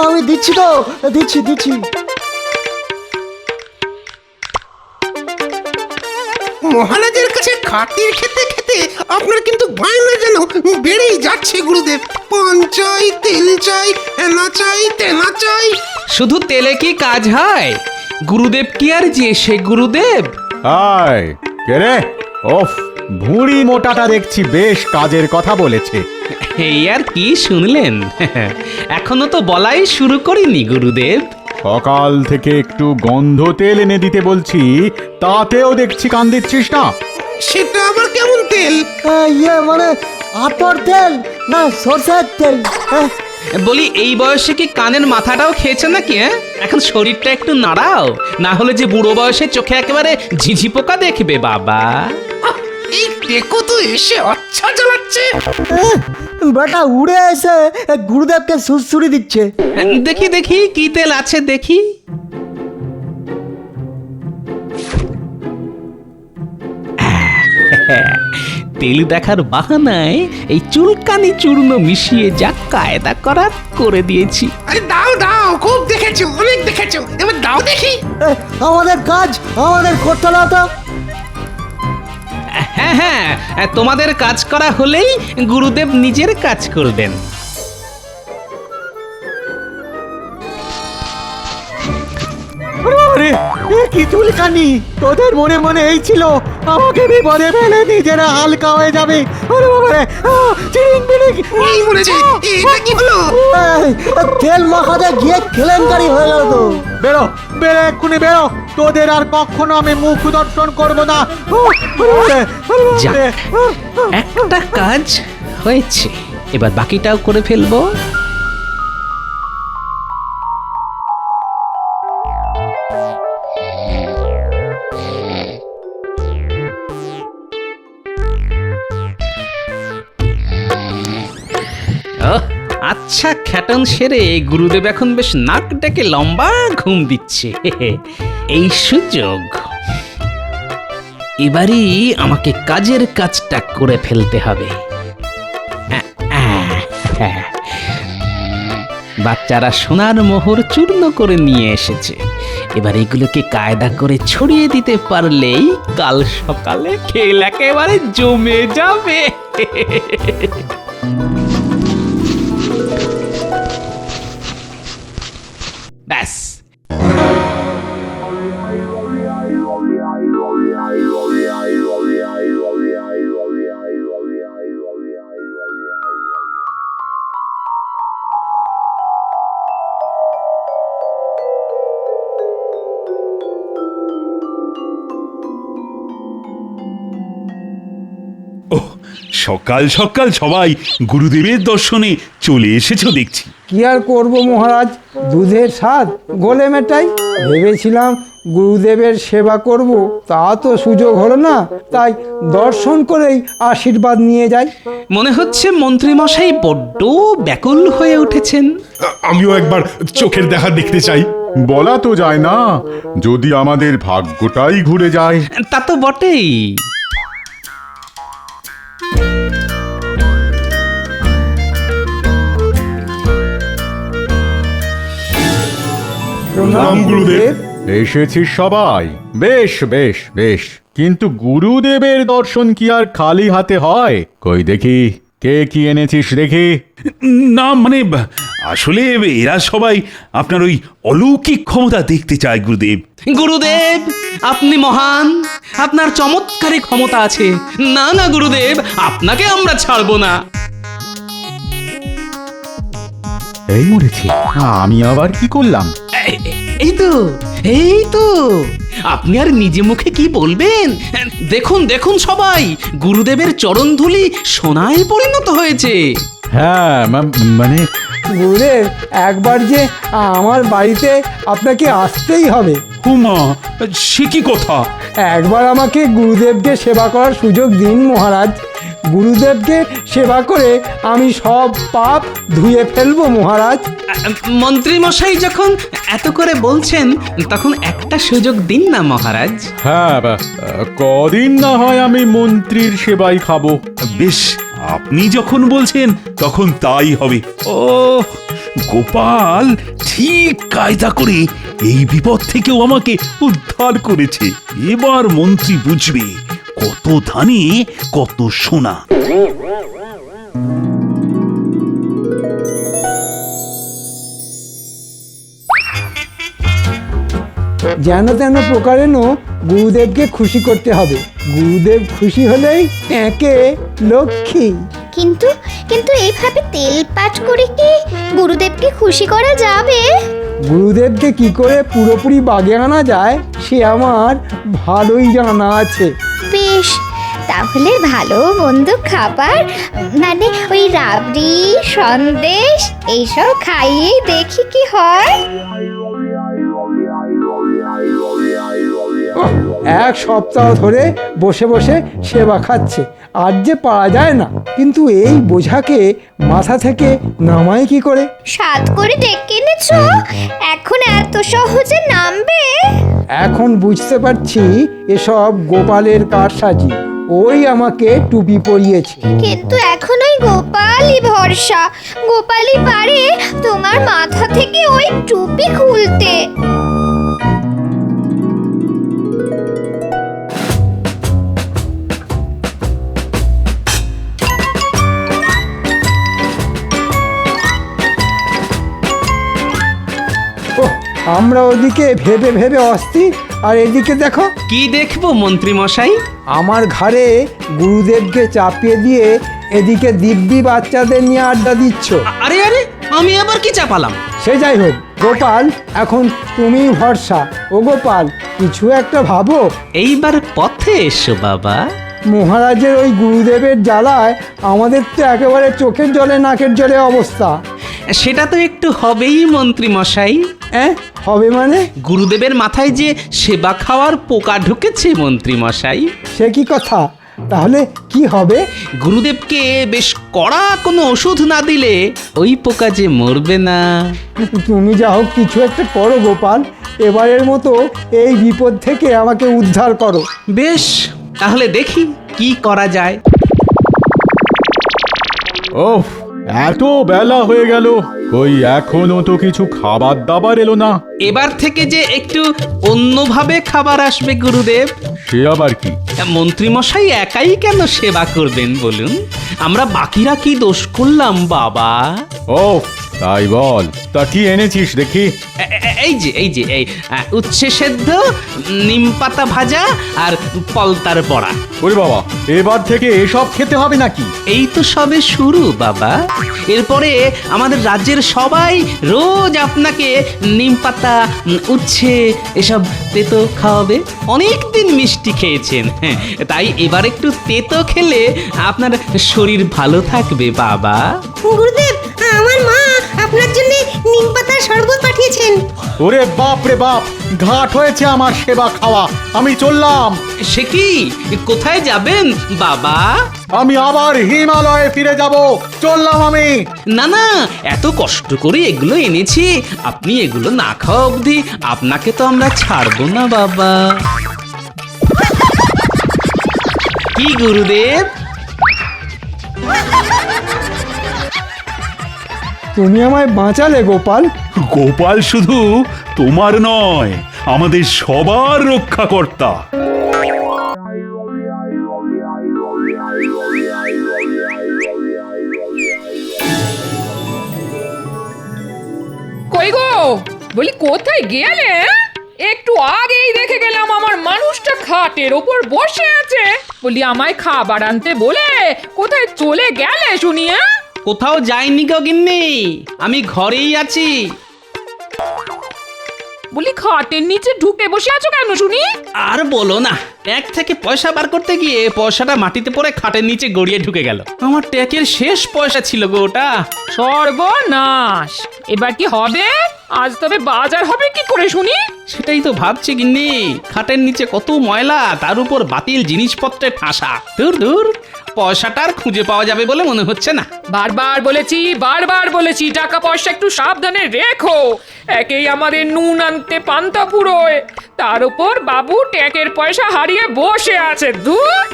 আমি দিচ্ছি তো, দিচ্ছি। মহারাজের কাছে খাতির খেতে খেতে আপনার কিন্তু বায়না যেন বেড়েই যাচ্ছে গুরুদেব। পান চাই, তেল চাই, হেনা চাই, তেনা চাই। শুধু তেলে কি কাজ হয়? গুরুদেব কি আর যে সে গুরুদেব? আয় কে রে? ওফ, ভুঁড়ি মোটাটা দেখছি বেশ কাজের কথা বলেছে। এই আর কি শুনলেন? এখনো তো বলাই শুরু করিনি গুরুদেব। সকাল থেকে একটু গন্ধ তেল এনে দিতে বলছি, তাতেও দেখছি কান দিচ্ছিস না। সেটা আবার কেমন তেল? ইয়ে মানে আতর তেল না সরষের তেল? বলি এই বয়সে কি কানের মাথাটাও খেয়েছে নাকি? এখন শরীরটা একটু নাড়াও, না হলে যে বুড়ো বয়সে চোখে একেবারে ঝিঝি পোকা দেখবে বাবা। এই টেকো তো এসে আচ্ছা জ্বালাচ্ছে। বেটা উড়ে এসে গুরুদেবকে সুরসুরি দিচ্ছে। দেখি দেখি কি তেল আছে দেখি। তেল দেখার বাহানায় এই চুলকানি চূর্ণ মিশিয়ে যা কায়দা করার করে দিয়েছি। আরে দাও দাও, খুব দেখেছো, অনেক দেখেছো, এবার দাও দেখি। আমাদের কাজ আমাদের করতে না তো। হ্যাঁ হ্যাঁ, তোমাদের কাজ করা হলেই গুরুদেব নিজের কাজ করবেন। আরে কি চুলকানি! তোদের মনে মনে এই ছিল আমাকে বিপদে ফেলে নিজেরা হালকা হয়ে যাবে। আরে বাবারে, চিরিং বিরিং! এই মরেছে, এটা কি হলো? তেল মাখাতে গিয়ে কেলেঙ্কারি হয়ে গেল তো। বেরো বেরো, এক্ষুনি বেরো, তোদের আর কখনো আমি মুখ দর্শন করবো না। যাক, একটা কাজ হয়েছে, এবার বাকিটাও করে ফেলবো। আচ্ছা, খ্যাটন সেরে গুরুদেব এখন বেশ নাক ডেকে লম্বা ঘুম দিচ্ছে। এই সুযোগ, এবারই আমাকে কাজের কাজটা করে ফেলতে হবে। বাচ্চারা সোনার মোহর চূর্ণ করে নিয়ে এসেছে, এবার এগুলোকে কায়দা করে ছড়িয়ে দিতে পারলেই কাল সকালে খেল একেবারে জমে যাবে। ব্যাস, সকাল সকাল সবাই গুরুদেবের দর্শনে চলে এসেছো দেখছি। কি আর করব মহারাজ, দুধের স্বাদ গোলে মেটাই। ভেবেছিলাম গুরুদেবের সেবা করব, তা তো সুযোগ হলো না, তাই দর্শন করেই আশীর্বাদ নিয়ে যাই। মনে হচ্ছে মন্ত্রী মশাই বড্ড ব্যাকুল হয়ে উঠেছেন। আমিও একবার চোখের দেখা দেখতে চাই। বলা তো যায় না, যদি আমাদের ভাগ্যটাই ঘুরে যায়। তা তো বটেই। প্রণাম গুরুদেব। এসেছিস সবাই, বেশ বেশ বেশ, কিন্তু গুরুদেবের দর্শন কি আর খালি হাতে হয়? কই দেখি কে কি এনেছিস দেখি। না মানে আসলে এরা সবাই আপনার ওই অলৌকিক ক্ষমতা দেখতে চায় গুরুদেব। গুরুদেব, আপনি মহান, আপনার চমৎকারী ক্ষমতা আছে। না না গুরুদেব, আপনাকে আমরা ছাড়বো না। এই মরেছি, আমি আবার কি করলাম? এই তো আপনি আর নিজে মুখে কি বলবেন? দেখুন দেখুন সবাই, গুরুদেবের চরণধুলি সোনায় পরিণত হয়েছে। হ্যাঁ মানে গুরুদেব, একবার যে আমার বাড়িতে আপনাকে আসতেই হবে। হুমা, সে কি কথা? একবার আমাকে গুরুদেবকে সেবা করার সুযোগ দিন মহারাজ। গুরুদেবকে সেবা করে আমি সব পাপ ধুয়ে ফেলবো মহারাজ। মন্ত্রী মশাই যখন এত করে বলছেন, তখন একটা সুযোগ দিন না মহারাজ। হ্যাঁ, কদিন না হয় আমি মন্ত্রীর সেবাই খাবো। বেশ, আপনি যখন বলছেন তখন তাই হবে। ও গোপাল ঠিক কায়দা করে এই বিপদ থেকেও আমাকে উদ্ধার করেছে। এবার মন্ত্রী বুঝবে কত ধানে কত সোনা। যেন তেন প্রকারেণ গুরুদেবকে খুশি করতে হবে। গুরুদেব খুশি হলেই ট্যাঁকে লক্ষ্মী। কিন্তু কিন্তু এইভাবে তেল পাট করে কি গুরুদেবকে খুশি করা যাবে? গুরুদেবকে কি করে পুরোপুরি বাগে আনা যায় সে আমার ভালোই জানা আছে। বেশ, তাহলে ভালো মন্দ খাবার মানে ওই রাবড়ি সন্দেশ এইসব খাইয়ে দেখি কি হয়। এক সপ্তাহ ধরে বসে বসে সেবা খাচ্ছে, আর যে পারা যায় না। কিন্তু এই বোঝাকে মাথা থেকে নামাই কি করে? সাত করে ডেকে এনেছো, এখন এত সহজে নামবে? এখন বুঝতে পারছি এসব গোপালের কারসাজি। ওই আমাকে টুপি পরিয়েছে। কিন্তু এখন ওই গোপালই ভরসা, গোপালই পারে তোমার মাথা থেকে ওই টুপি খুলতে। ওহ, আমরা ওদিকে ভেবে ভেবে অস্থির, আর এদিকে দেখো। কি দেখবো মন্ত্রী মশাই? আমার ঘাড়ে গুরুদেবকে চাপিয়ে দিয়ে এদিকে দিব্যি বাচ্চাদের নিয়ে আড্ডা দিচ্ছ। আরে আরে, আমি আবার কি চাপালাম? সে যাই হোক গোপাল, এখন তুমি ভরসা। ও গোপাল, কিছু একটা ভাবো। এইবার পথে এসো বাবা। মহারাজের ওই গুরুদেবের জ্বালায় আমাদের তো একেবারে চোখের জলে নাকের জলে অবস্থা। সেটা তো একটু হবেই মন্ত্রী মশাই। হবে মানে? গুরুদেবের মাথায় যে সেবা খাওয়ার পোকা ঢুকেছে মন্ত্রী মশাই। সে কি কথা? তাহলে কি হবে? গুরুদেবকে বেশ কড়া কোনো ওষুধ না দিলে ওই পোকা যে মরবে না। তুমি যা হোক কিছু একটা করো গোপাল, এবারের মতো এই বিপদ থেকে আমাকে উদ্ধার করো। বেশ, তাহলে দেখি কি করা যায়। ওফ, এত বেলা হয়ে গেল, কই এখনো তো কিছু খাবার দাবার এলো না। এবার থেকে যে একটু অন্যভাবে খাবার আসবে গুরুদেব। সে আবার কি? মন্ত্রী মশাই একাই কেন সেবা করবেন বলুন? আমরা বাকিরা কি দোষ করলাম বাবা? ওফ, তাই বল, তা কি এনেছিস দেখি? এই যে উচ্ছে সেদ্ধ, নিম পাতা ভাজা আর পলতার বড়া। ওরে বাবা, এবার থেকে এসব খেতে হবে নাকি? এই তো সবে শুরু বাবা। এরপরে আমাদের রাজ্যের সবাই রোজ আপনাকে নিম পাতা, উচ্ছে এসব তেতো খাওয়াবে। অনেকদিন মিষ্টি খেয়েছেন, তাই এবার একটু তেতো খেলে আপনার শরীর ভালো থাকবে বাবা। গুরুদেব, আমার মা আপনার জন্য নিম পাতার শরবত পাঠিয়েছেন। ওরে বাপ রে বাপ, ঘাট হয়েছে আমার সেবা খাওয়া। আমি চললাম। সে কি, কোথায় যাবেন বাবা? আমি আবার হিমালয়ে ফিরে যাব। চললাম আমি। না না, এত কষ্ট করে এগুলো এনেছি, আপনি এগুলো না খাওয়া অবধি আপনাকে তো আমরা ছাড়বো না বাবা। কি গুরুদেব? তুমি আমায় বাঁচালে গোপাল। গোপাল শুধু তোমার নয়, আমাদের সবার রক্ষাকর্তা। কই গো, বলি কোথায় গেলে? একটু আগেই দেখে গেলাম আমার মানুষটা খাটের ওপর বসে আছে। বলি আমায় খাবার আনতে বলে কোথায় চলে গেলে শুনি? কোথাও যাইনি গো গিন্নি, আমি ঘরেই আছি। বলি খাটের নিচে ঢুকে বসে আছো কেন শুনি? আর বলো না, ট্যাগ থেকে পয়সা বার করতে গিয়ে পয়সাটা মাটিতে পড়ে খাটের নিচে গড়িয়ে ঢুকে গেল। আমার ট্যাগের শেষ পয়সা ছিল গো ওটা। সর্বনাশ! এবার কি হবে? আজ তবে বাজার হবে কি করে শুনি? সেটাই তো ভাবছি গিন্নি, খাটের নিচে কত ময়লা, তার উপর বাতিল জিনিসপত্রে ঠাসা। দূর দূর, পয়সাটা আর খুঁজে পাওয়া যাবে বলে মনে হচ্ছে না। বারবার বলেছি টাকা পয়সা একটু সাবধানে রেখো। একেই আমাদের নুন আনতে পান্তা ফুরোয়, তার উপর বাবু ট্যাকের পয়সা হারিয়ে বসে আছে। ধুর!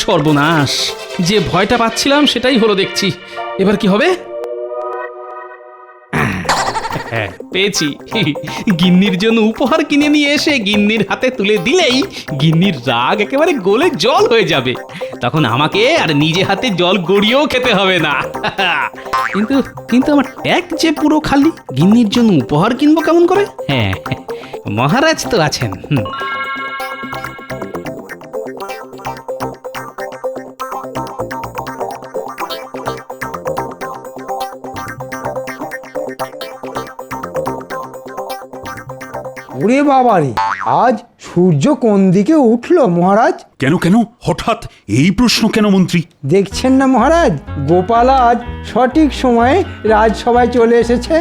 সর্বনাশ, যে ভয়টা পাচ্ছিলাম সেটাই হলো দেখছি। এবার কি হবে? হ্যাঁ পেয়েছি। গিন্নির জন্য উপহার কিনে নিয়ে এসে গিন্নির হাতে তুলে দিলেই গিন্নির রাগ একেবারে গলে জল হয়ে যাবে। তখন আমাকে আর নিজে হাতে জল গড়িয়েও খেতে হবে না। কিন্তু কিন্তু আমার ট্যাগ যে পুরো খালি, গিন্নির জন্য উপহার কিনবো কেমন করে? হ্যাঁ, মহারাজ তো আছেন। ওরে বাবারে, আজ সূর্য কোন দিকে উঠলো মহারাজ? কেন কেন হঠাৎ এই প্রশ্ন কেন মন্ত্রী? দেখছেন না মহারাজ, গোপাল আজ সঠিক সময়ে রাজসভায় চলে এসেছে।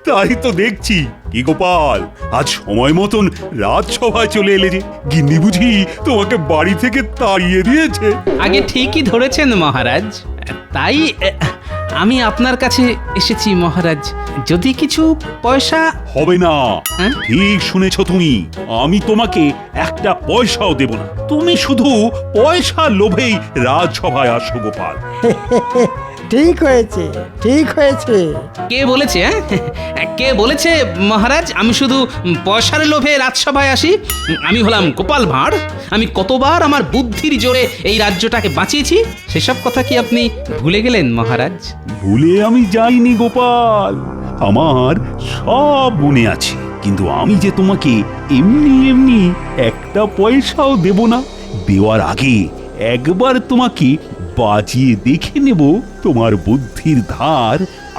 তাই তো দেখছি। কি গোপাল, আজ সময় মতন রাজসভায় চলে এলে যে? গিন্নি বুঝি তোমাকে বাড়ি থেকে তাড়িয়ে দিয়েছে? আগে ঠিকই ধরেছেন মহারাজ, তাই আমি আপনার কাছে এসেছি মহারাজ। যদি কিছু পয়সা হবে না। হ্যাঁ? ঠিক শুনেছ তুমি, আমি তোমাকে একটা পয়সাও দেব না। তুমি শুধু পয়সার লোভেই রাজসভায় আসো গোপাল। ঠিক হয়েছে, ঠিক হয়েছে। কে বলেছে? কে বলেছে মহারাজ আমি শুধু পয়সার লোভে রাজসভায় আসি? আমি হলাম গোপাল ভাঁড়। আমি কতবার আমার বুদ্ধির জোরে এই রাজ্যটাকে বাঁচিয়েছি, সেসব কথা কি আপনি ভুলে গেলেন মহারাজ? ভুলে আমি যাইনি গোপাল, আমার সব মনে আছে। কিন্তু আমি যে তোমাকে এমনি এমনি একটা পয়সাও দেব না। দেওয়ার আগে একবার তোমাকে বাজিয়ে দেখে নেব তোমার বুদ্ধির ধার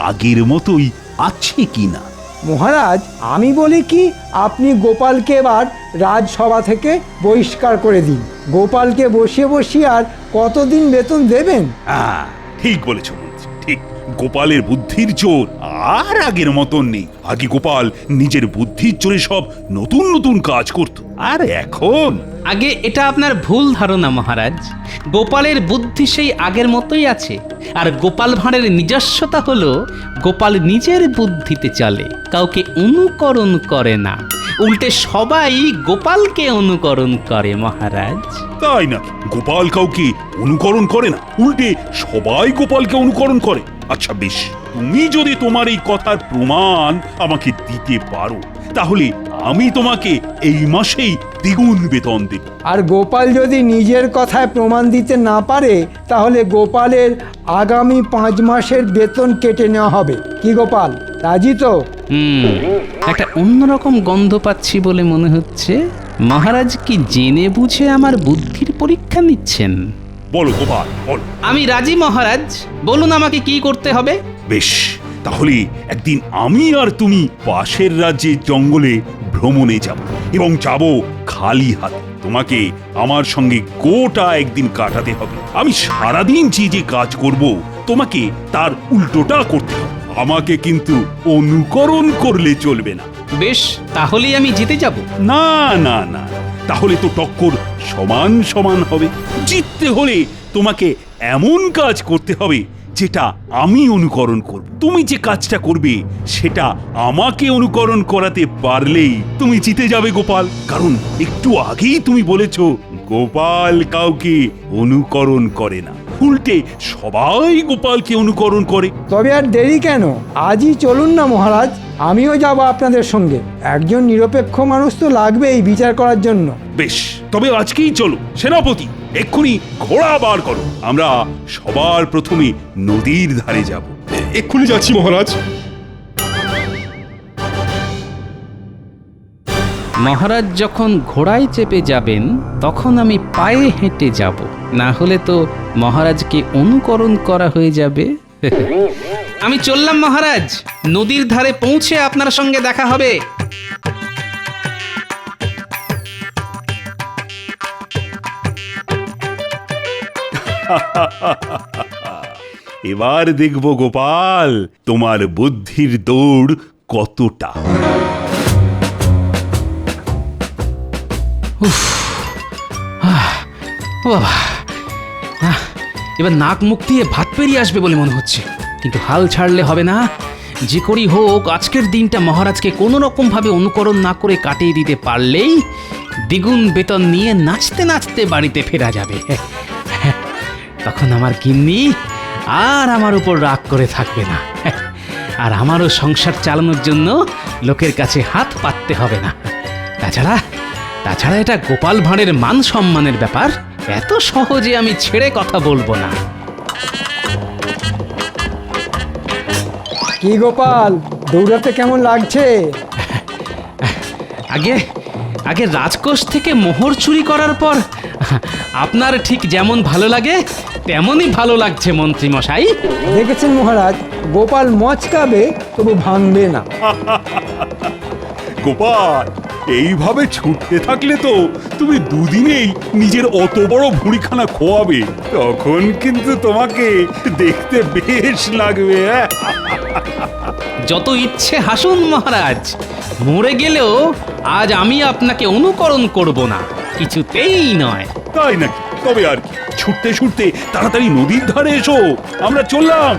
আগের মতোই আছে কিনা। মহারাজ, আমি বলি কি, আপনি গোপালকে এবার রাজসভা থেকে বহিষ্কার করে দিন। গোপালকে বসিয়ে বসিয়ে আর কতদিন বেতন দেবেন? হ্যাঁ, ঠিক বলেছ মন্ত্রী, ঠিক। গোপালের বুদ্ধির জোর আর আগের মতন নেই। আগে গোপাল নিজের বুদ্ধির জোরে সব নতুন নতুন কাজ করত, আর এখন আগে এটা আপনার ভুল ধারণা মহারাজ। গোপালের বুদ্ধি সেই আগের মতোই আছে, আর গোপাল ভাঁড়ের নিজস্বতা হলো গোপাল নিজের বুদ্ধিতে চলে, কাউকে অনুকরণ করে না। উল্টে সবাই গোপালকে অনুকরণ করে মহারাজ। তাই না? গোপাল কাউকে অনুকরণ করে না, উল্টে সবাই গোপালকে অনুকরণ করে। আচ্ছা বেশ, তুমি যদি তোমার এই কথার প্রমাণ আমাকে দিতে পারো, তাহলে আমি তোমাকে এই মাসেই দ্বিগুণ বেতন দেব। আর গোপাল যদি নিজের কথায় প্রমাণ দিতে না পারে, তাহলে গোপালের আগামী 5 মাসের বেতন কেটে নেওয়া হবে। কি গোপাল, রাজি তো? একটা অন্যরকম গন্ধ পাচ্ছি বলে মনে হচ্ছে। মহারাজ কি জেনে বুঝে আমার বুদ্ধির পরীক্ষা নিচ্ছেন? বলো গোপাল, বলো। আমি রাজি মহারাজ, বলুন আমাকে কি করতে হবে। বেশ, তাহলে একদিন আমি আর তুমি পাশের রাজ্যের জঙ্গলে ভ্রমণে যাব, এবং যাব খালি হাতে। তোমাকে আমার সঙ্গে গোটা একদিন কাটাতে হবে। আমি সারাদিন যে যে কাজ করব, তোমাকে তার উল্টোটা করতে হবে। আমাকে কিন্তু অনুকরণ করলে চলবে না। বেশ, তাহলেই আমি জিতে যাব। না না না, তাহলে তো টক্কর সমান সমান হবে। জিততে হলে তোমাকে এমন কাজ করতে হবে যেটা আমি অনুকরণ করব। তুমি যে কাজটা করবে সেটা আমাকে অনুকরণ করাতে পারলেই তুমি জিতে যাবে গোপাল। কারণ একটু আগেই তুমি বলেছো গোপাল কাউকে অনুকরণ করে না, উল্টে সবাই গোপালকে অনুকরণ করে। তবে আর দেরি কেন, আজই চলুন না মহারাজ, আমিও যাব আপনাদের সঙ্গে। একজন নিরপেক্ষ মানুষ তো লাগবেই বিচার করার জন্য। বেশ, তবে আজকেই চলো। সেনাপতি, এক্ষুনি ঘোড়া বার করো। আমরা সবার প্রথমে নদীর ধারে যাব। এক্ষুনি যাচ্ছি মহারাজ। মহারাজ যখন ঘোড়ায় চেপে যাবেন, তখন আমি পায়ে হেঁটে যাব, না হলে তো মহারাজকে অনুকরণ করা হয়ে যাবে। আমি চললাম মহারাজ, নদীর ধারে পৌঁছে আপনার সঙ্গে দেখা হবে। এবার দেখব গোপাল তোমার বুদ্ধির দৌড় কতটা। এবার নাক মুখ দিয়ে ভাত পেরিয়ে আসবে বলে মনে হচ্ছে, কিন্তু হাল ছাড়লে হবে না। যে করেই হোক আজকের দিনটা মহারাজকে কোনো রকম ভাবে অনুকরণ না করে কাটিয়ে দিতে পারলেই দ্বিগুণ বেতন নিয়ে নাচতে নাচতে বাড়িতে ফেরা যাবে। তখন আমার গিন্নি আর আমার উপর রাগ করে থাকবে না। আর আমারও সংসার চালানোর জন্য লোকের কাছে হাত পাততে হবে না। তাছাড়া তাছাড়া এটা গোপাল ভাঁড়ের মান সম্মানের ব্যাপার, এত সহজে আমি ছেড়ে কথা বলবো না। কি গোপাল, দৌড়াতে কেমন লাগছে? আগে আগে রাজকোষ থেকে মোহর চুরি করার পর আপনার ঠিক যেমন ভালো লাগে তেমনই ভালো লাগছে মন্ত্রী মশাই। দেখেছেন মহারাজ, গোপাল মচকাবে তবু ভাঙবে না। গোপাল, এইভাবে ছুটতে থাকলে তো তুমি দুদিনেই নিজের অত বড় ভুঁড়িখানা খোয়াবে, তখন কিন্তু তোমাকে দেখতে বেশ লাগবে। যত ইচ্ছে হাসুন মহারাজ, মরে গেলেও আজ আমি আপনাকে অনুকরণ করব না, কিছুতেই নয়। তাই নাকি? তবে আর কি, ছুটতে ছুটতে তাড়াতাড়ি নদীর ধারে এসো, আমরা চললাম।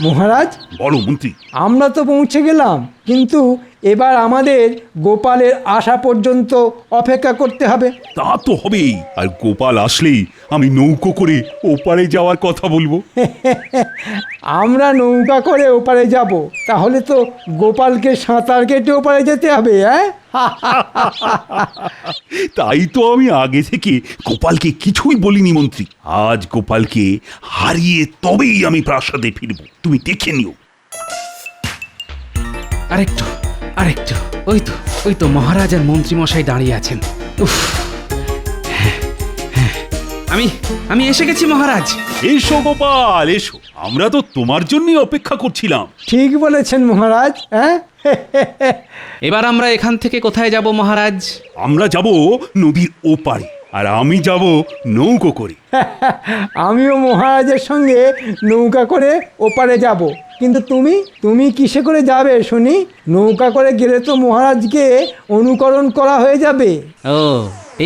মহারাজ, বলো মন্ত্রী। আমরা তো পৌঁছে গেলাম, কিন্তু এবার আমাদের গোপালের আসা পর্যন্ত অপেক্ষা করতে হবে। তা তো হবেই, আর গোপাল আসলেই আমি নৌকো করে ওপারে যাওয়ার কথা বলবো। আমরা নৌকা করে ওপারে যাব, তাহলে তো গোপালকে সাঁতার কেটে ওপারে যেতে হবে। হ্যাঁ, তাই তো আমি আগে থেকে গোপালকে কিছুই বলিনি মন্ত্রী। আজ গোপালকে হারিয়ে তবেই আমি প্রাসাদে ফিরব, তুমি দেখে নিও। আরেকটু আরেকটু, ওই তো মহারাজ আর মন্ত্রী মশাই দাঁড়িয়ে আছেন। উফ, আমি এসে গেছি মহারাজ। এসো গোপাল এসো, আমরা তো তোমার জন্যই অপেক্ষা করছিলাম। ঠিক বলেছেন মহারাজ। হ্যাঁ, এবার আমরা এখান থেকে কোথায় যাব মহারাজ? আমরা যাব নদীর ওপারে, আর আমি যাব নৌকো করে। আমিও মহারাজের সঙ্গে নৌকা করে ওপারে যাব। কিন্তু তুমি কিসে করে যাবে শুনি? নৌকা করে গেলে তো মহারাজকে অনুকরণ করা হয়ে যাবে। ও,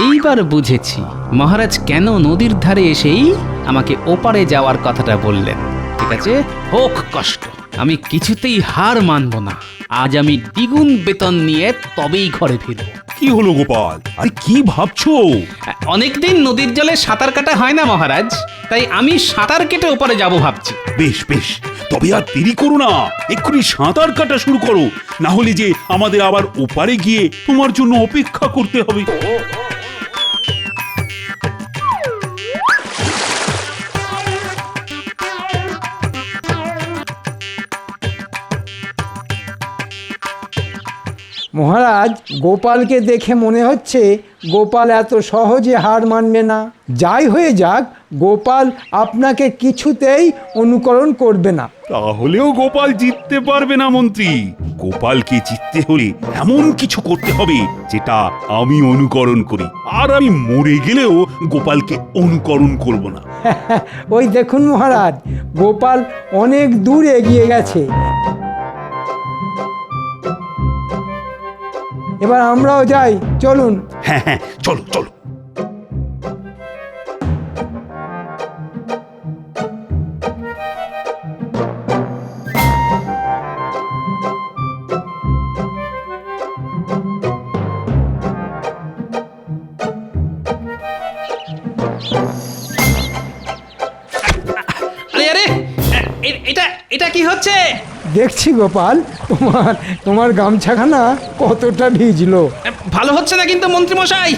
এইবার বুঝেছি মহারাজ কেন নদীর ধারে এসেই আমাকে ওপারে যাওয়ার কথাটা বললেন। ঠিক আছে, হোক কষ্ট, আমি কিছুতেই হার মানব না। আজ আমি দ্বিগুণ বেতন নিয়ে তবেই ঘরে ফিরব। কি হলো গোপাল, আরে কি ভাবছো? অনেকদিন নদীর জলে সাঁতার কাটা হয় না মহারাজ, তাই আমি সাঁতার কেটে ওপারে যাব ভাবছি। বেশ বেশ, তবে আর দেরি করো না, এক্ষুনি সাঁতার কাটা শুরু করো, না হলে যে আমাদের আবার ওপারে গিয়ে তোমার জন্য অপেক্ষা করতে হবে। মহারাজ, গোপালকে দেখে মনে হচ্ছে গোপাল এত সহজে হার মানবে না। যাই হয়ে যাক, গোপাল আপনাকে কিছুতেই অনুকরণ করবে না। তাহলেও গোপাল জিততে পারবে না মন্ত্রী। গোপালকে জিততে হলে এমন কিছু করতে হবে যেটা আমি অনুকরণ করি, আর আমি মরে গেলেও গোপালকে অনুকরণ করব না। ওই দেখুন মহারাজ, গোপাল অনেক দূর এগিয়ে গেছে। এবার আমরাও যাই, চলুন। হ্যাঁ হ্যাঁ, চলো চলো। আরে আরে, এটা কি হচ্ছে? দেখছি গোপাল, তোমার গামছাখানা কতটা ভিজলো। ভালো হচ্ছে না কিন্তু মন্ত্রী মশাই।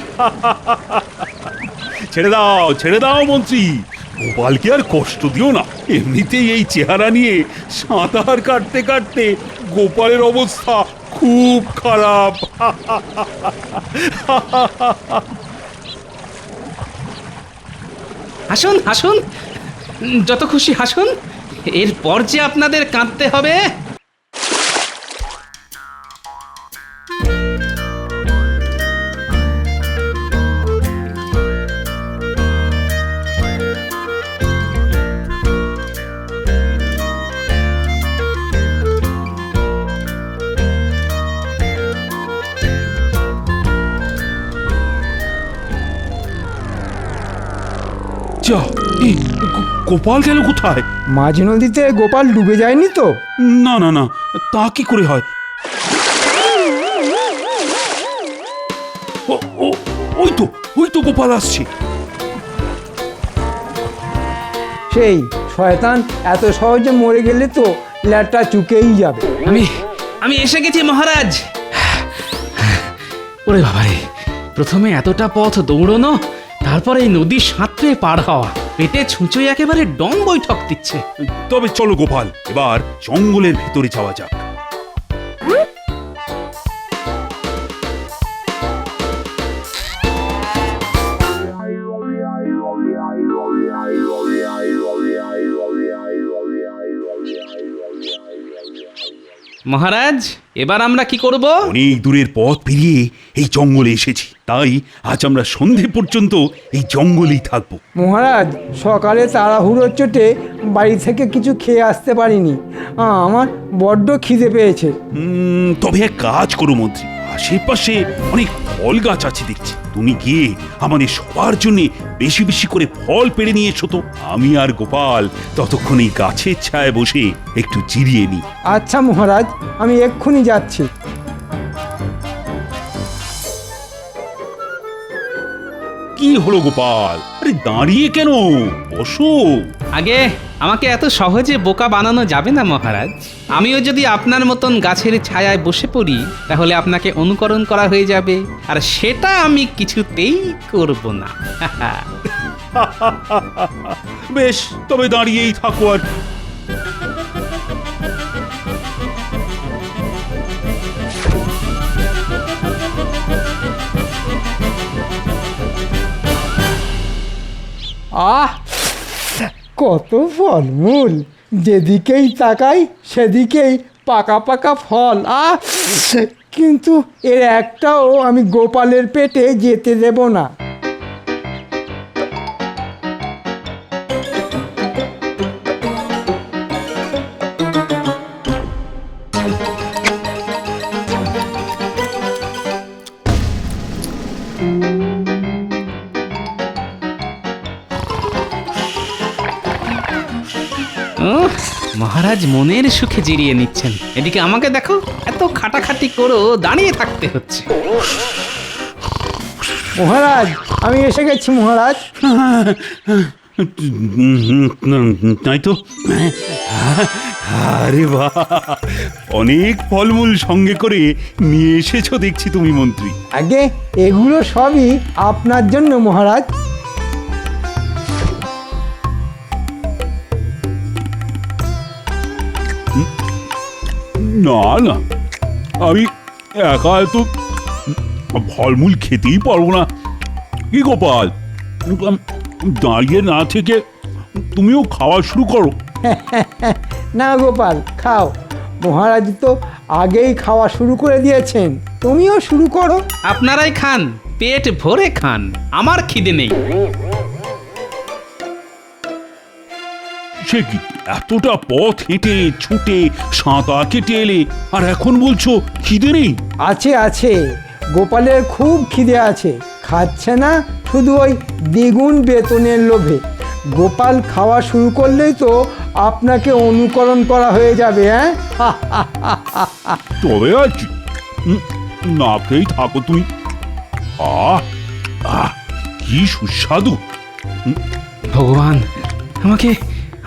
ছেড়ে দাও মন্ত্রী, গোপালকে আর কষ্ট দিও না। এমনিতেই এই চেহারা নিয়ে সাঁতার কাটতে কাটতে গোপালের অবস্থা খুব খারাপ। হাসুন হাসুন, যত খুশি হাসুন, এরপর যে আপনাদের কাঁদতে হবে। যা এই গোপাল গেল কোথায়? মাঝ নদীতে গোপাল ডুবে যায়নি তো? না না না, তা কি করে হয়? ও ও ওই তো গোপাল আসছে। সেই শয়তান এত সহজে মরে গেলে তো ল্যাটটা চুকেই যাবে। আমি এসে গেছি মহারাজ। ওরে বাবারে, প্রথমে এতটা পথ দৌড়নো, তারপর এই নদী সাঁতরে পার হওয়া, পেটে ছুঁচোই একেবারে ডং বৈঠক দিচ্ছে। তবে চলো গোপাল, এবার জঙ্গলের ভিতরে যাওয়া যাক। মহারাজ, এবার আমরা কি করব? অনেক দূরের পথ পেরিয়ে এই জঙ্গলে এসেছি, তাই আজ আমরা সন্ধে পর্যন্ত এই জঙ্গলেই থাকবো। মহারাজ, সকালে তাড়াহুড়োর চোটে বাড়ি থেকে কিছু খেয়ে আসতে পারিনি। আমার বড্ড খিদে পেয়েছে। তবে এক কাজ করো মন্ত্রী, আশেপাশে অনেক ফল গাছ আছে দেখছি, তুমি গিয়ে আমাদের সবার জন্য বেশি বেশি করে ফল পেড়ে নিয়ে এসো তো। আমি আর গোপাল ততক্ষণ এই গাছের ছায়ায় বসে একটু জিরিয়ে নিই। আচ্ছা মহারাজ, আমি এক্ষুনি যাচ্ছি। কি হলো গোপাল, আরে দাঁড়িয়ে কেন, বসো। আগে আমাকে এত সহজে বোকা বানানো যাবে না মহারাজ। আমিও যদি আপনার মতন গাছের ছায়ায় বসে পড়ি, তাহলে আপনাকে অনুকরণ করা হয়ে যাবে, আর সেটা আমি কিছুতেই করব না। বেশ, তবে দাঁড়িয়েই থাকো আর। আহ, কত ফলমূল! যেদিকেই তাকাই সেদিকেই পাকা পাকা ফল। কিন্তু এর একটাও আমি গোপালের পেটে যেতে দেব না। মহারাজ মনের সুখে জিরিয়ে নিচ্ছেন, এদিকে আমাকে দেখো, এত খাটাখাটি করেও দাঁড়িয়ে থাকতে হচ্ছে। মহারাজ, আমি এসে গেছি মহারাজ। তাই তো, আরে বাহ, অনেক ফলমূল সঙ্গে করে নিয়ে এসেছো দেখছি তুমি মন্ত্রী। আগে এগুলো সবই আপনার জন্য মহারাজ। না না, আমি একা এত ফলমূল খেতেই পারবো না। কি গোপাল, দাঁড়িয়ে না থেকে তুমিও খাওয়া শুরু করো। না গোপাল, খাও। মহারাজ তো আগেই খাওয়া শুরু করে দিয়েছেন, তুমিও শুরু করো। আপনারাই খান, পেট ভরে খান, আমার খিদে নেই। সে কি, এতটা পথ হেঁটে ছুটে সাঁতার কেটে এলে, আর এখন বলছো খিদে নেই? আছে আছে, গোপালের খুব খিদে আছে, খাচ্ছে না শুধু ওই দ্বিগুণ বেতনের লোভে। গোপাল খাওয়া শুরু করলেই তো আপনাকে অনুকরণ করা হয়ে যাবে। হ্যাঁ, তবে আছি, না খেয়েই থাকো তুমি। আহ আহ, কি সুস্বাদু। ভগবান, আমাকে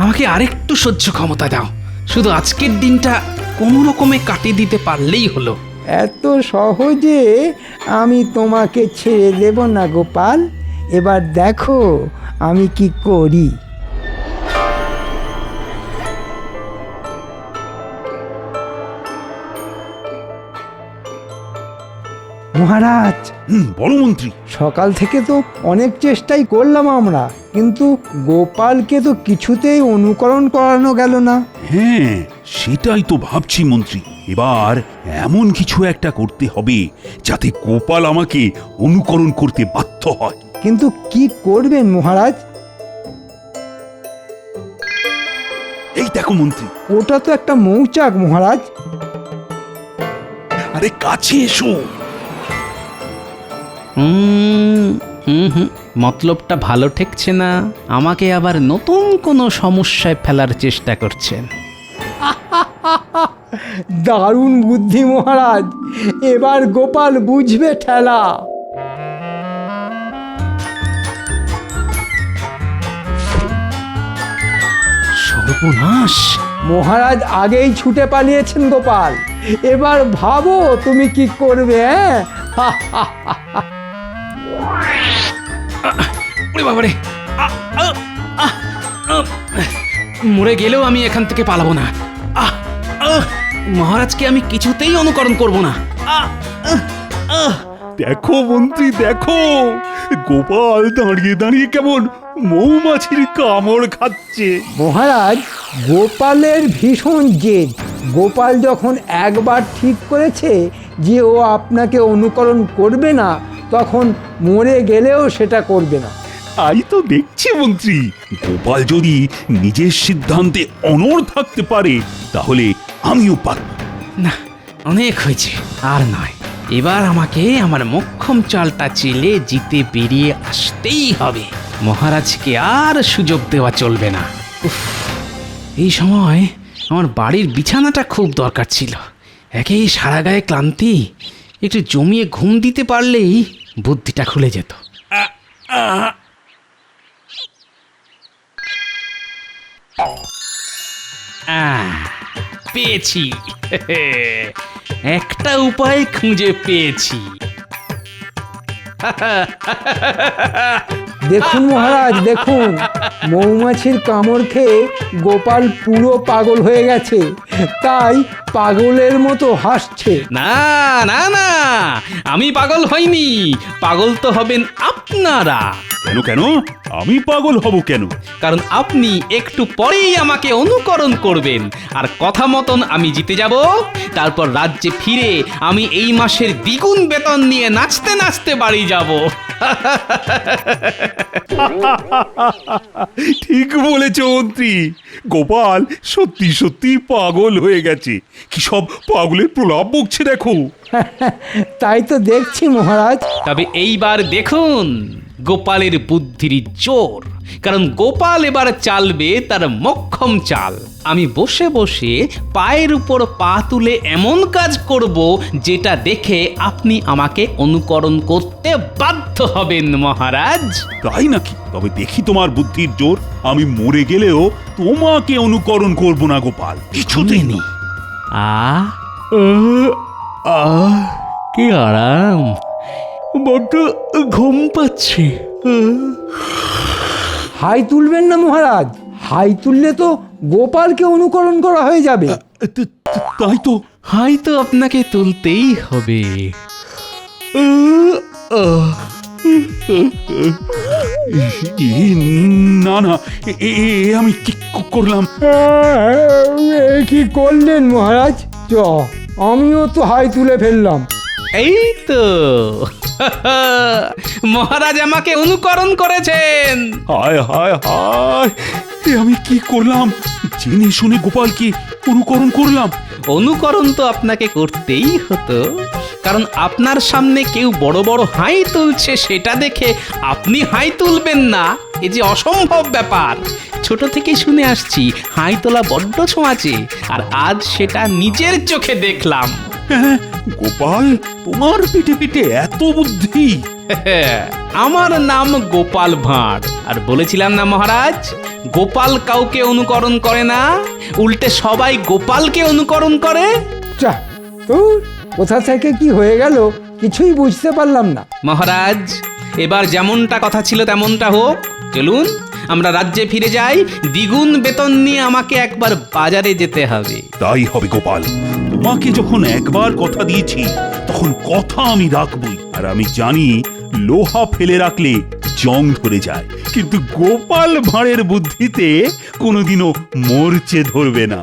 আমাকে আরেকটু সহ্য ক্ষমতা দাও, শুধু আজকের দিনটা কোনো রকমে কাটিয়ে দিতে পারলেই হলো। এত সহজে আমি তোমাকে ছেড়ে দেব না গোপাল। এবার দেখো আমি কি করি। মহারাজ, বলো মন্ত্রী। সকাল থেকে তো অনেক চেষ্টাই করলাম আমরা, কিন্তু গোপালকে তো কিছুতেই অনুকরণ করানো গেল না। হ্যাঁ, সেটাই তো ভাবছি মন্ত্রী, এবার এমন কিছু একটা করতে হবে যাতে গোপাল আমাকে অনুকরণ করতে বাধ্য হয়। কিন্তু কি করবেন মহারাজ? এই দেখো মন্ত্রী, ওটা তো একটা মৌচাক মহারাজ। আরে কাছে এসো। হুম, মতলবটা ভালো ঠেকছে না। আমাকে আবার নতুন কোনো সমস্যায় ফেলার চেষ্টা করছেন। দারুণ বুদ্ধি মহারাজ, এবার গোপাল বুঝবে ঠেলা। সর্বনাশ! মহারাজ আগেই ছুটে পালিয়েছেন গোপাল, এবার ভাবো তুমি কি করবে। ওরে বাবারে! মরে গেলেও আমি এখান থেকে পালাবো না। মহারাজকে আমি কিছুতেই অনুকরণ করব না। দেখো মন্ত্রী, দেখো গোপাল দাঁড়িয়ে দাঁড়িয়ে কেমন মৌমাছির কামড় খাচ্ছে। মহারাজ, গোপালের ভীষণ জেদ। গোপাল যখন একবার ঠিক করেছে যে ও আপনাকে অনুকরণ করবে না, তখন মরে গেলেও সেটা করবে না। তাই তো দেখছি মন্ত্রী, গোপাল যদি নিজের সিদ্ধান্তে অনড় থাকতে পারে তাহলে আমিও পারব। না, অনেক হয়েছে, আর নয়। এবার আমাকে আমার মোক্ষম চালটা চেলে জিতে বেরিয়ে আসতেই হবে। মহারাজকে আর সুযোগ দেওয়া চলবে না। উফ, এই সময় আমার বাড়ির বিছানাটা খুব দরকার ছিল। একেই সারা গায়ে ক্লান্তি, একটু জমিয়ে ঘুম দিতে পারলেই বুদ্ধিটা খুলে যেত। পেয়েছি, একটা উপায় খুঁজে পেয়েছি। দেখুন মহারাজ, দেখুন মৌমাছির কামড় খেয়ে গোপাল পুরো পাগল হয়ে গেছে, তাই পাগলের মতো হাসছে। না না না, আমি পাগল হইনি। পাগল তো হবেন আপনারা। কেন কেন? আমি পাগল হব কেন? কারণ আপনি একটু পরেই আমাকে অনুকরণ করবেন, আর কথা মতন আমি জিতে যাব। তারপর রাজ্যে ফিরে আমি এই মাসের দ্বিগুণ বেতন নিয়ে নাচতে নাচতে বাড়ি যাব। ঠিক বলেছ মন্ত্রী, গোপাল সত্যি সত্যি পাগল হয়ে গেছে। কি সব পাগলের প্রলাপ বকছে দেখো। তাই তো দেখছি মহারাজ। তবে এইবার দেখুন গোপালের বুদ্ধির জোর, কারণ গোপাল এবার চালবে তার মক্ষম চাল। আমি বসে বসে পায়ের উপর পা তুলে এমন কাজ করব যেটা দেখে আপনি আমাকে অনুকরণ করতে বাধ্য হবেন মহারাজ। তাই নাকি? তবে দেখি তোমার বুদ্ধির জোর। আমি মরে গেলেও তোমাকে অনুকরণ করব না গোপাল, কিছুতেই নেই। কি আরাম, বড্ড ঘুম পাচ্ছে। হাই তুলবেন না মহারাজ, হাই তুললে তো গোপালকে অনুকরণ করা হয়ে যাবে। তাই তো, হয়তো আপনাকে তুলতেই হবে। না না, আমি কি করলাম? কি করলেন মহারাজ? আমিও তো হাই তুলে ফেললাম। এই তো মহারাজ আমাকে অনুকরণ করেছেন। হায় হায় হায়, আমি কি করলাম? জেনে শুনে গোপালকে অনুকরণ করলাম। অনুকরণ তো আপনাকে করতেই হতো, কারণ আপনার সামনে কেউ বড় বড় হাই তুলছে, সেটা দেখে আপনি হাই তুলবেন না, এ যে অসম্ভব ব্যাপার। ছোট থেকে শুনে আসছি হাই তোলা বড্ড ছোঁয়াচে, আর আজ সেটা নিজের চোখে দেখলাম। গোপাল, তোমার পিঠে পিঠে এত বুদ্ধি! আমার নাম গোপাল ভাঁড়, আর বলেছিলাম না মহারাজ, গোপাল কাউকে অনুকরণ করে না, উল্টে সবাই গোপালকে অনুকরণ করে। কোথা থেকে কি হয়ে গেল কিছুই বুঝতে পারলাম না। মহারাজ, এবার যেমনটা কথা ছিল তেমনটা হোক। চলুন আমরা রাজ্যে ফিরে যাই। দ্বিগুণ বেতন নিয়ে আমাকে একবার বাজারে যেতে হবে। তাই হবে গোপাল, তোমাকে যখন একবার কথা দিয়েছি তখন কথা আমি রাখবই। আর আমি জানি লোহা ফেলে রাখলে জং ধরে যায়, কিন্তু গোপাল ভাঁড়ের বুদ্ধিতে কোনোদিনও মরচে ধরবে না।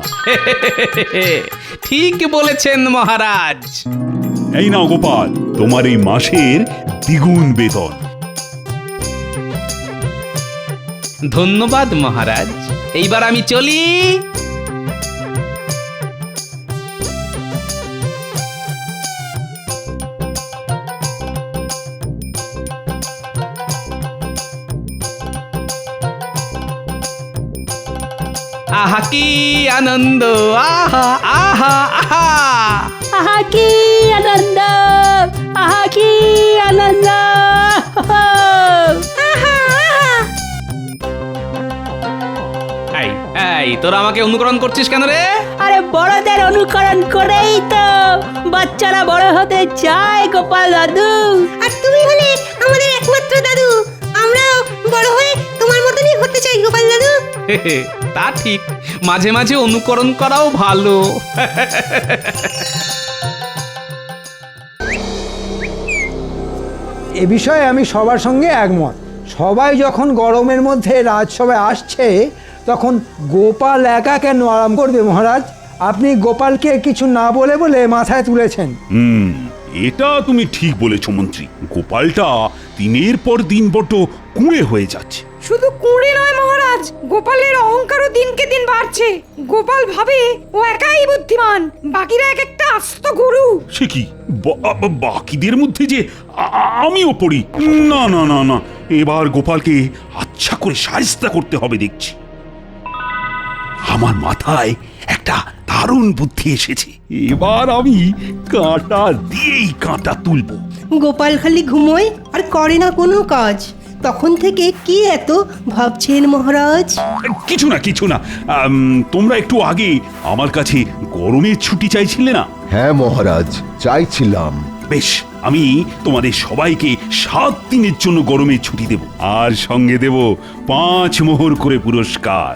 ঠিক বলেছেন মহারাজ। এই নাও গোপাল, তোমার এই মাসের দ্বিগুণ বেতন। ধন্যবাদ মহারাজ, এইবার আমি চলি। আহা কি আনন্দ, আহা আহা আহা। আহা কি আনন্দ, আহা কি আনন্দ। এই এই তোরা আমাকে অনুকরণ করছিস কেন রে? আরে বড়দের অনুকরণ করেই তো বাচ্চারা বড় হতে চায় গোপাল দাদু। আর তুমি হলে আমাদের একমাত্র দাদু, আমরাও বড় হয়ে তোমার মতনই হতে চাই গোপাল দাদু। তা ঠিক, মাঝে মাঝে অনুকরণ করাও ভালো। এ বিষয়ে আমি সবার সঙ্গে একমত। সবাই যখন গরমের মধ্যে রাজসভায় আসছে তখন গোপাল একা কেন আরাম করবে মহারাজ? আপনি গোপালকে কিছু না বলে বলে মাথায় তুলেছেন। এটা তুমি ঠিক বলেছো মন্ত্রী। গোপালটা দিনের পর দিন বড্ড কুঁড়ে হয়ে যাচ্ছে। শুধু কুঁড়ে নয় মহারাজ, গোপালের অহংকারও দিনকে দিন বাড়ছে। গোপাল ভাবে ও একাই বুদ্ধিমান, বাকিরা এক একটা আস্ত গরু। সে কি, বাকিদের মধ্যে যে আমিও পড়ি? না না না না, এবার গোপালকে আচ্ছা করে শায়েস্তা করতে হবে দেখছি। আমার মাথায় একটা দারুণ বুদ্ধি এসেছে। এবার আমি কাঁটা দিয়েই কাঁটা তুলবো। গোপাল খালি ঘুমোয় আর করে না কোনো কাজ, তখন থেকে কি এত ভাবছেন মহারাজ? কিছু না কিছু না, তোমরা একটু আগে আমার কাছে গরমের ছুটি চাইছিলে না? হ্যাঁ মহারাজ, চাইছিলাম। বেশ, আমি তোমাদের সবাইকে 7 দিনের জন্য গরমের ছুটি দেব, আর সঙ্গে দেব 5 মোহর করে পুরস্কার।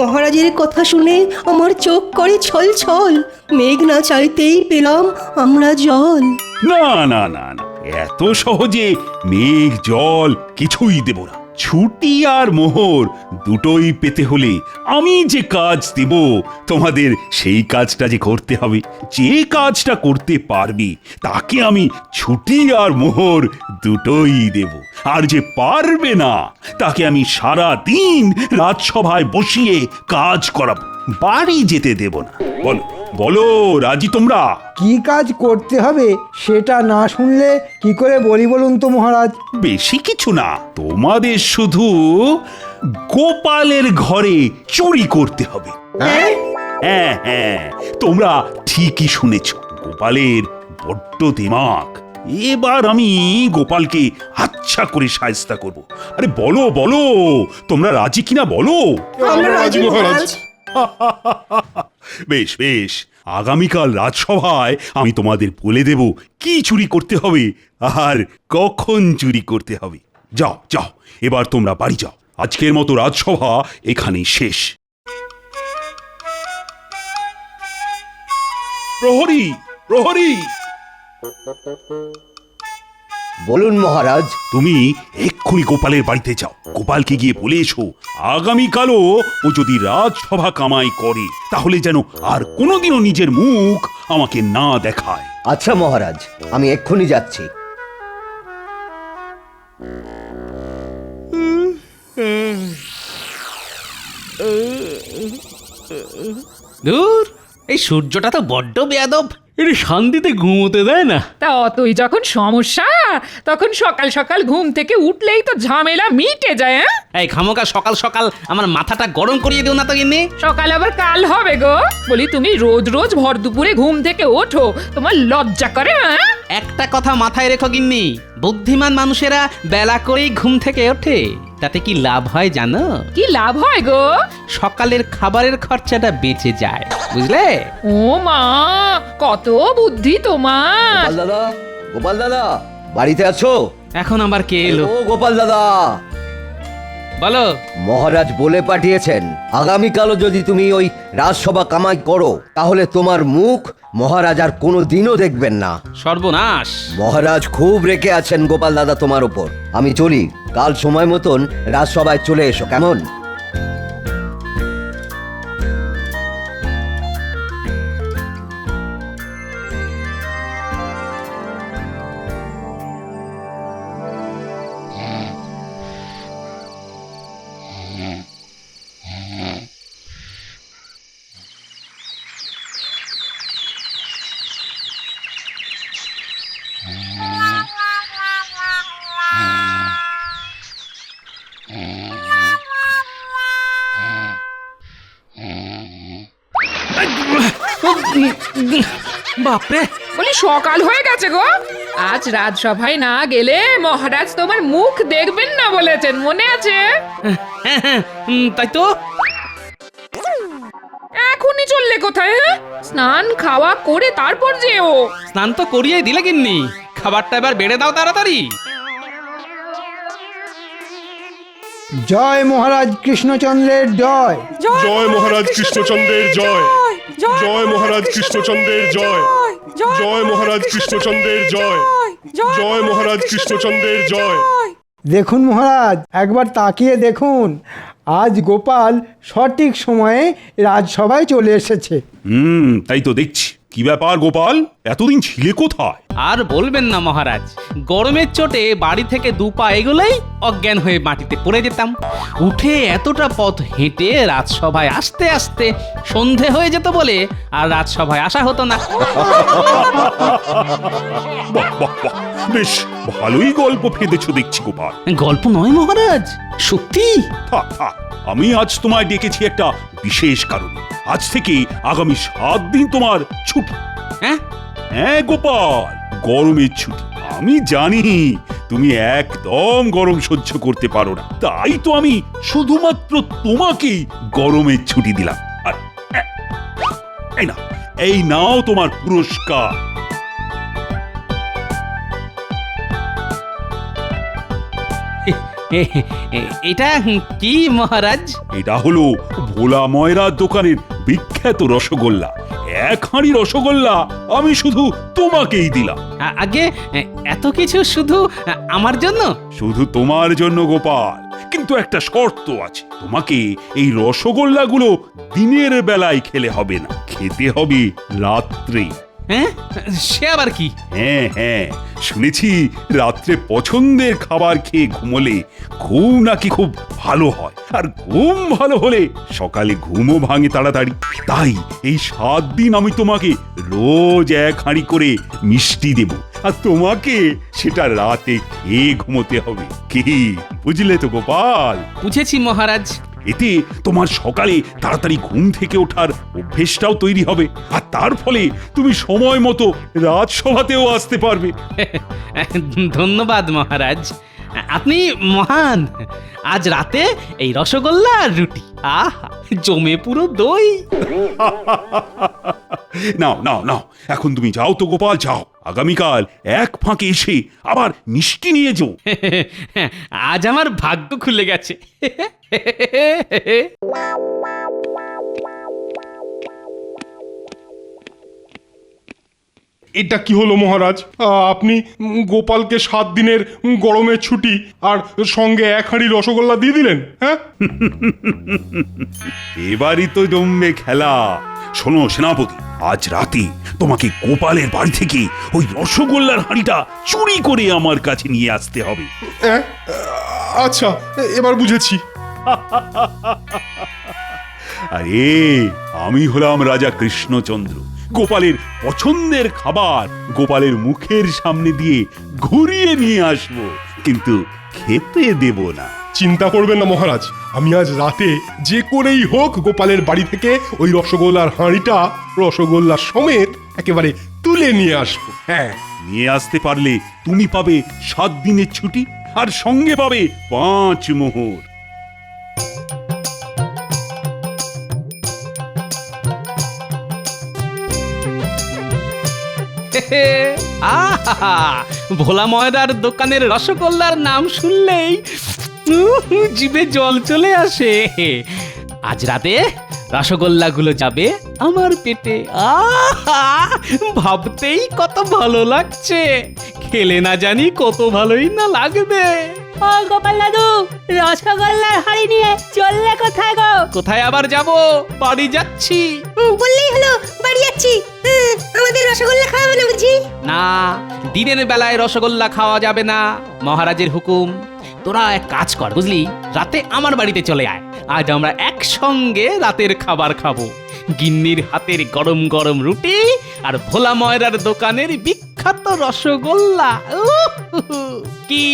মহারাজের কথা শুনে আমার চোখ করে ছল ছল, মেঘ না চাইতেই পেলাম আমরা জল। না না না না, এত সহজে মেঘ জল কিছুই দেব না। ছুটি আর মোহর দুটোই পেতে হলে আমি যে কাজ দেব তোমাদের সেই কাজটা যে করতে হবে। যে কাজটা করতে পারবে তাকে আমি ছুটি আর মোহর দুটোই দেব, আর যে পারবে না তাকে আমি সারা দিন রাজসভায় বসিয়ে কাজ করাবো, বাড়ি যেতে দেব না। বলো বলো, রাজি তোমরা? কি কাজ করতে হবে সেটা না শুনলে কি করে বলি বলুন তো মহারাজ? বেশি কিছু না, তোমাদের শুধু গোপালের ঘরে চুরি করতে হবে। হ্যাঁ হ্যাঁ, তোমরা ঠিকই শুনেছ, গোপালের বড্ড দিমাগ। এবার আমি গোপালকে আচ্ছা করে শায়েস্তা করব। আরে বলো বলো, তোমরা রাজি কিনা বলো? আমরা রাজি মহারাজ। বেশ বেশ, আগামীকাল রাজসভায় আমি তোমাদের বলে দেব কি চুরি করতে হবে আর কখন চুরি করতে হবে। যাও যাও, এবার তোমরা বাড়ি যাও। আজকের মতো রাজসভা এখানেই শেষ। প্রহরী প্রহরী, বলুন মহারাজ। তুমি এক্ষুনি গোপালের বাড়িতে যাও, গোপালকে গিয়ে বলে এসো আগামীকালও ও যদি রাজসভা কামাই করে তাহলে যেন আর কোনোদিনও নিজের মুখ আমাকে না দেখায়। আচ্ছা মহারাজ, আমি এক্ষুনি যাচ্ছি। দূর, এই সূর্যটা তো বড্ড বেয়াদব, এর শান্তিতে ঘুমোতে দেয় না। তা অতই যখন সমস্যা, তখন সকাল সকাল ঘুম থেকে উঠলেই তো ঝামেলা মিটে যায়। হ্যাঁ, এই খামোকা সকাল সকাল আমার মাথাটা গরম করিয়ে দিও না তো এমনি। সকাল আবার কাল হবে গো। বলি তুমি রোজ রোজ ভর দুপুরে ঘুম থেকে ওঠো, তোমার লজ্জা করে না? একটা কথা মাথায় রেখো গিন্নি, বুদ্ধিমান মানুষেরা বেলা করেই ঘুম থেকে ওঠে, তাতে কি লাভ হয় জানো? কি লাভ হয় গো? সকালের খাবারের খরচাটা বেঁচে যায়, বুঝলে? ও মা, কত বুদ্ধি তোমার! গোপাল দাদা, গোপাল দাদা, বাড়িতে আছো? এখন আবার কে এলো? ও গোপাল দাদা, বলো। মহারাজ বলে পাঠিয়েছেন আগামীকালও যদি তুমি ওই রাজসভা কামাই করো তাহলে তোমার মুখ মহারাজ আর কোনো দিনও দেখবেন না। সর্বনাশ! মহারাজ খুব রেগে আছেন গোপাল দাদা তোমার উপর। আমি চলি, কাল সময় মতন রাজসভায় চলে এসো, কেমন? বাপরে, বলি সকাল হয়ে গেছে গো। আজ রাজসভায় না গেলে মহারাজ তোমার মুখ দেখবেন না বলেছেন, মনে আছে? তাই তো। এখনই চললে কোথায়? হ্যাঁ, স্নান খাওয়া করে তারপর যেও। স্নান তো করিয়ে দিলে গিন্নি, খাবারটা এবার বেড়ে দাও তাড়াতাড়ি। জয় মহারাজ কৃষ্ণচন্দ্রের জয়। জয় মহারাজ কৃষ্ণচন্দ্রের জয়। জয় মহারাজ কৃষ্ণচন্দ্রের জয়। জয় মহারাজ কৃষ্ণচন্দ্রের জয়। জয় মহারাজ কৃষ্ণচন্দ্রের জয়। দেখুন মহারাজ, একবার তাকিয়ে দেখুন, আজ গোপাল সঠিক সময়ে রাজসভায় চলে এসেছে। তাই তো দেখছি। কি ব্যাপার গোপাল, এতদিন ছিলে কোথায়? আর বলবেন না মহারাজ, গরমের চোটে বাড়ি থেকে 2 পা এগোলেই অজ্ঞান হয়ে মাটিতে পড়ে যেতাম। উঠে এতটা পথ হেঁটে রাজসভায় আসতে আসতে সন্ধে হয়ে যেত বলে আর রাজসভায় আসা হতো না। বাহ বাহ বাহ, বেশ ভালোই গল্প ফেঁদেছো দেখছি গোপাল। গল্প নয় মহারাজ, সত্যি। থাক থাক, আমি আজ তোমায় ডেকেছি একটা বিশেষ কারণে। আজ থেকে আগামী 7 দিন তোমার ছুটি। হ্যাঁ হ্যাঁ গোপাল, গরমের ছুটি। আমি জানি তুমি একদম গরম সহ্য করতে পারো না, তাই তো আমি শুধুমাত্র তোমাকেই গরমের ছুটি দিলাম। আর এই না, এই নাও তোমার পুরস্কার। এটা কি মহারাজ? এটা হলো ভোলা ময়রার দোকানের বিখ্যাত রসগোল্লা। 1 হাঁড়ি রসগোল্লা আমি শুধু তোমাকেই দিলাম। আগে এত কিছু শুধু আমার জন্য? শুধু তোমার জন্য গোপাল, কিন্তু একটা শর্ত আছে। তোমাকে এই রসগোল্লাগুলো দিনের বেলায় খেলে হবে না, খেতে হবে রাত্রে। হ্যাঁ, সে আবার কি? হ্যাঁ হ্যাঁ, শুনেছি রাত্রে পছন্দের খাবার খেয়ে ঘুমোলে ঘুম নাকি খুব ভালো হয়, আর ঘুম ভালো হলে সকালে ঘুমও ভাঙে তাড়াতাড়ি। তাই এই 7 দিন আমি তোমাকে রোজ 1 হাঁড়ি করে মিষ্টি দেব, আর তোমাকে সেটা রাতে খেয়ে ঘুমোতে হবে। কি বুঝলে তো গোপাল? বুঝেছি মহারাজ। এতে তোমার সকালে তাড়াতাড়ি ঘুম থেকে ওঠার অভ্যেসটাও তৈরি হবে, আর তার ফলে তুমি সময় মতো রাজসভাতেও আসতে পারবে। ধন্যবাদ মহারাজ, আপনি মহান। আজ রাতে এই রসগোল্লা আর রুটি, আহা জমে পুরো দই। নাও নাও নাও, এখন তুমি যাও তো গোপাল, যাও। আগামীকাল 1 ফাঁকে এসে আবার মিষ্টি নিয়ে যাও। আজ আমার ভাগ্য খুলে গেছে। এটা কি হলো মহারাজ? আপনি গোপালকে 7 দিনের গরমের ছুটি আর সঙ্গে 1 হাঁড়ি রসগোল্লা দিয়ে দিলেন? হ্যাঁ, এবারই তো জমবে খেলা। শোনো সেনাপতি, আজ রাতে তোমাকে গোপালের বাড়ি থেকে ওই রসগোল্লার হাঁড়িটা চুরি করে আমার কাছে নিয়ে আসতে হবে। আচ্ছা, এবার বুঝেছি। আরে আমি হলাম রাজা কৃষ্ণচন্দ্র। গোপালের পছন্দের খাবার গোপালের মুখের সামনে দিয়ে ঘুরিয়ে নিয়ে আসবো, কিন্তু খেতে দেব না। চিন্তা করবেন না মহারাজ, আমি আজ রাতে যে করেই হোক গোপালের বাড়ি থেকে ওই রসগোল্লার হাঁড়িটা রসগোল্লা সমেত একেবারে তুলে নিয়ে আসবো। হ্যাঁ, নিয়ে আসতে পারলে তুমি পাবে 7 দিনের ছুটি, আর সঙ্গে পাবে 5 মোহর। আহা, ভোলা ময়দার দোকানের রসগোল্লার নাম শুনলেই জিভে জল চলে আসে। আজ রাতে রসগোল্লাগুলো যাবে আমার পেটে। আহা, ভাবতেই কত ভালো লাগছে, খেলে না জানি কত ভালোই না লাগবে। ও গোপাল দাদু, রসগোল্লার হাড়ি নিয়ে চললে কোথায় গো? কোথায় আবার যাব, বাড়ি যাচ্ছি। বললেই হলো বাড়ি যাচ্ছি। আমাদের রসগোল্লা খাওয়াবে না বুঝি? না, দিনের বেলায় রসগোল্লা খাওয়া যাবে না, মহারাজের হুকুম। তোরা এক কাজ কর বুঝলি, রাতে আমার বাড়িতে চলে আয়। আজ আমরা একসঙ্গে রাতের খাবার খাবো। গিন্নির হাতের গরম গরম রুটি আর ভোলা ময়রার দোকানের বিখ্যাত বিখ্যাত রসগোল্লা। কি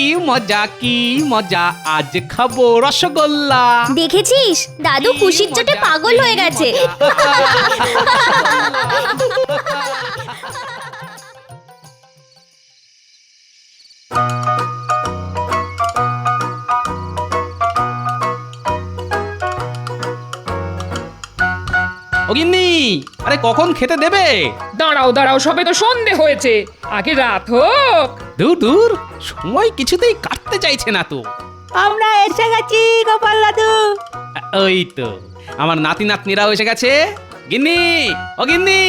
মজা, আজ খাবো রসগোল্লা। দেখেছিস দাদু খুশির চোটে পাগল হয়ে গেছে। ও গিন্নি, আরে কখন খেতে দেবে? দাঁড়াও সবে তো সন্ধে হয়েছে, আগে রাত হোক। দূর সময় কিছুতেই কাটতে চাইছে না তো। আমরা এসে গেছি গোপাল দাদু। ওই তো আমার নাতি নাতনিরাও এসে গেছে। গিন্নি, ও গিন্নি।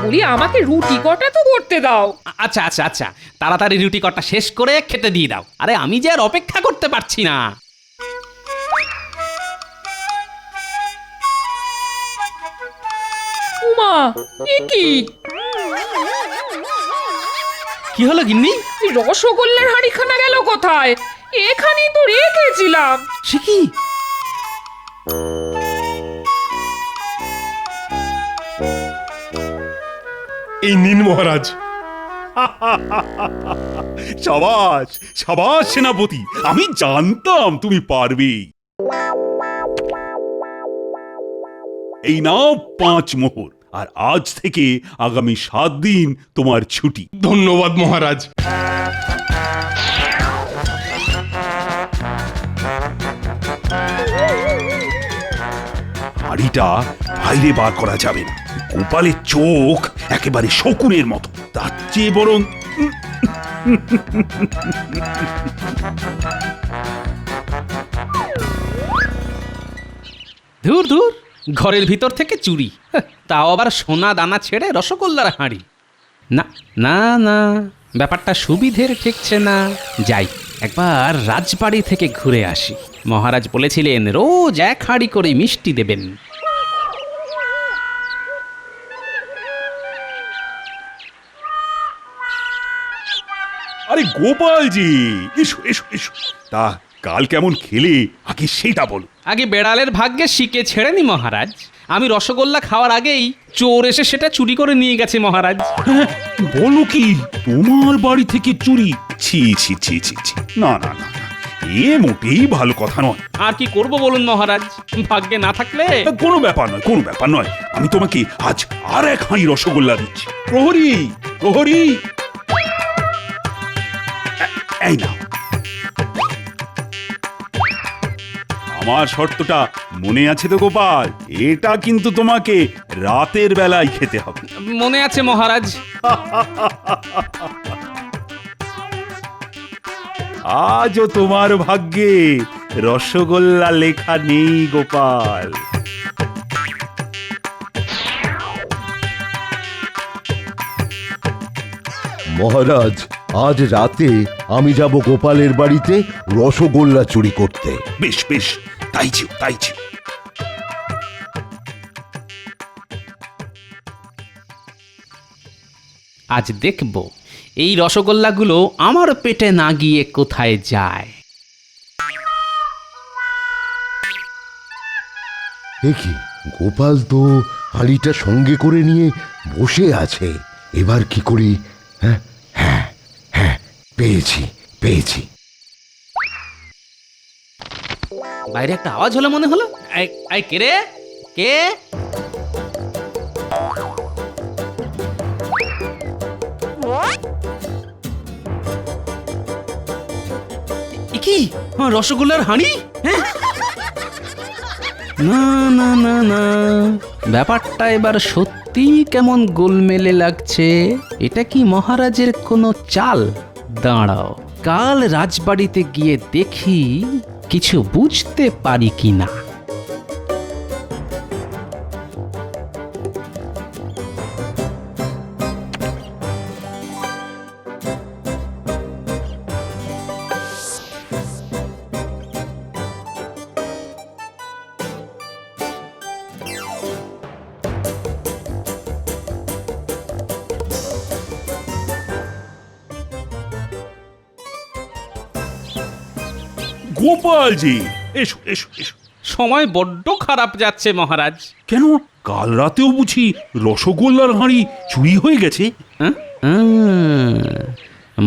বলি আমাকে রুটি কটা তো করতে দাও। আচ্ছা, তাড়াতাড়ি রুটি কটা শেষ করে খেতে দিয়ে দাও। আরে আমি যে আর অপেক্ষা করতে পারছি না। উমা, এ কি হলো গিন্নি? রসগোল্লার হাঁড়িখানা গেল কোথায়? এখানেই তো রেখেছিলাম। সে কি? এই নিন মহারাজ। সাবাস সাবাস সেনাপতি, আমি জানতাম তুমি পারবে। এই নাও 5 মোহর, আর আজ থেকে আগামী 7 দিন তোমার ছুটি। ধন্যবাদ মহারাজ। হাড়িটা বাইরে বার করা যাবে না। গোপালের চোখ একেবারে শকুনের মতো, তার চেয়ে বরং দূর ঘরের ভিতর থেকে চুরি, তাও আবার সোনা দানা ছেড়ে রসগোল্লার হাঁড়ি। না, ব্যাপারটা সুবিধের ঠেকছে না। যাই একবার রাজবাড়ি থেকে ঘুরে আসি। মহারাজ বলেছিলেন রোজ 1 হাঁড়ি করে মিষ্টি দেবেন। আরে গোপালজি, এসো এসো এসো। তা কাল কেমন খেলে আগে সেটা বলো। আগে বেড়ালের ভাগ্যে শিকে ছেড়েনি মহারাজ। আমি রসগোল্লা খাওয়ার আগেই চোর এসে সেটা চুরি করে নিয়ে গেছে মহারাজ। বলো কি, তোমার বাড়ি থেকে চুরি? ছি ছি ছি ছি ছি, না না না, এ মোটেই ভালো কথা নয়। আর কি করব বলুন মহারাজ, ভাগ্যে না থাকলে। কোনো ব্যাপার নয়, আমি তোমাকে আজ আর 1 হাঁড়ি রসগোল্লা দিচ্ছি। প্রহরী প্রহরী, এই নাও। আমার শর্তটা মনে আছে তো গোপাল? এটা কিন্তু তোমাকে রাতের বেলায় খেতে হবে। মনে আছে মহারাজ। আজও তোমার ভাগ্যে রসগোল্লা লেখা নেই গোপাল। মহারাজ, আজ রাতে আমি যাব গোপালের বাড়িতে রসগোল্লা চুরি করতে। বেশ বেশ, তাই ছিল। আজ দেখব এই রসগোল্লাগুলো আমার পেটে না গিয়ে কোথায় যায়। দেখি, গোপাল তো হাঁড়িটা সঙ্গে করে নিয়ে বসে আছে। এবার কি করি? হ্যাঁ, পেয়েছি। বাইরে একটা আওয়াজ হলো মনে হলো। কে রে? কে? কি রসগোল্লার হাঁড়ি? হ্যাঁ, না, ব্যাপারটা এবার সত্যি কেমন গোলমেলে লাগছে। এটা কি মহারাজের কোনো চাল? দাঁড়াও, কাল রাজবাড়িতে গিয়ে দেখি কিছু বুঝতে পারি কিনা। গোপালজি, এসো এসো এসো। সময় বড্ড খারাপ যাচ্ছে মহারাজ। কেন, কাল রাতেও বুঝি রসগোল্লার হাঁড়ি চুরি হয়ে গেছে?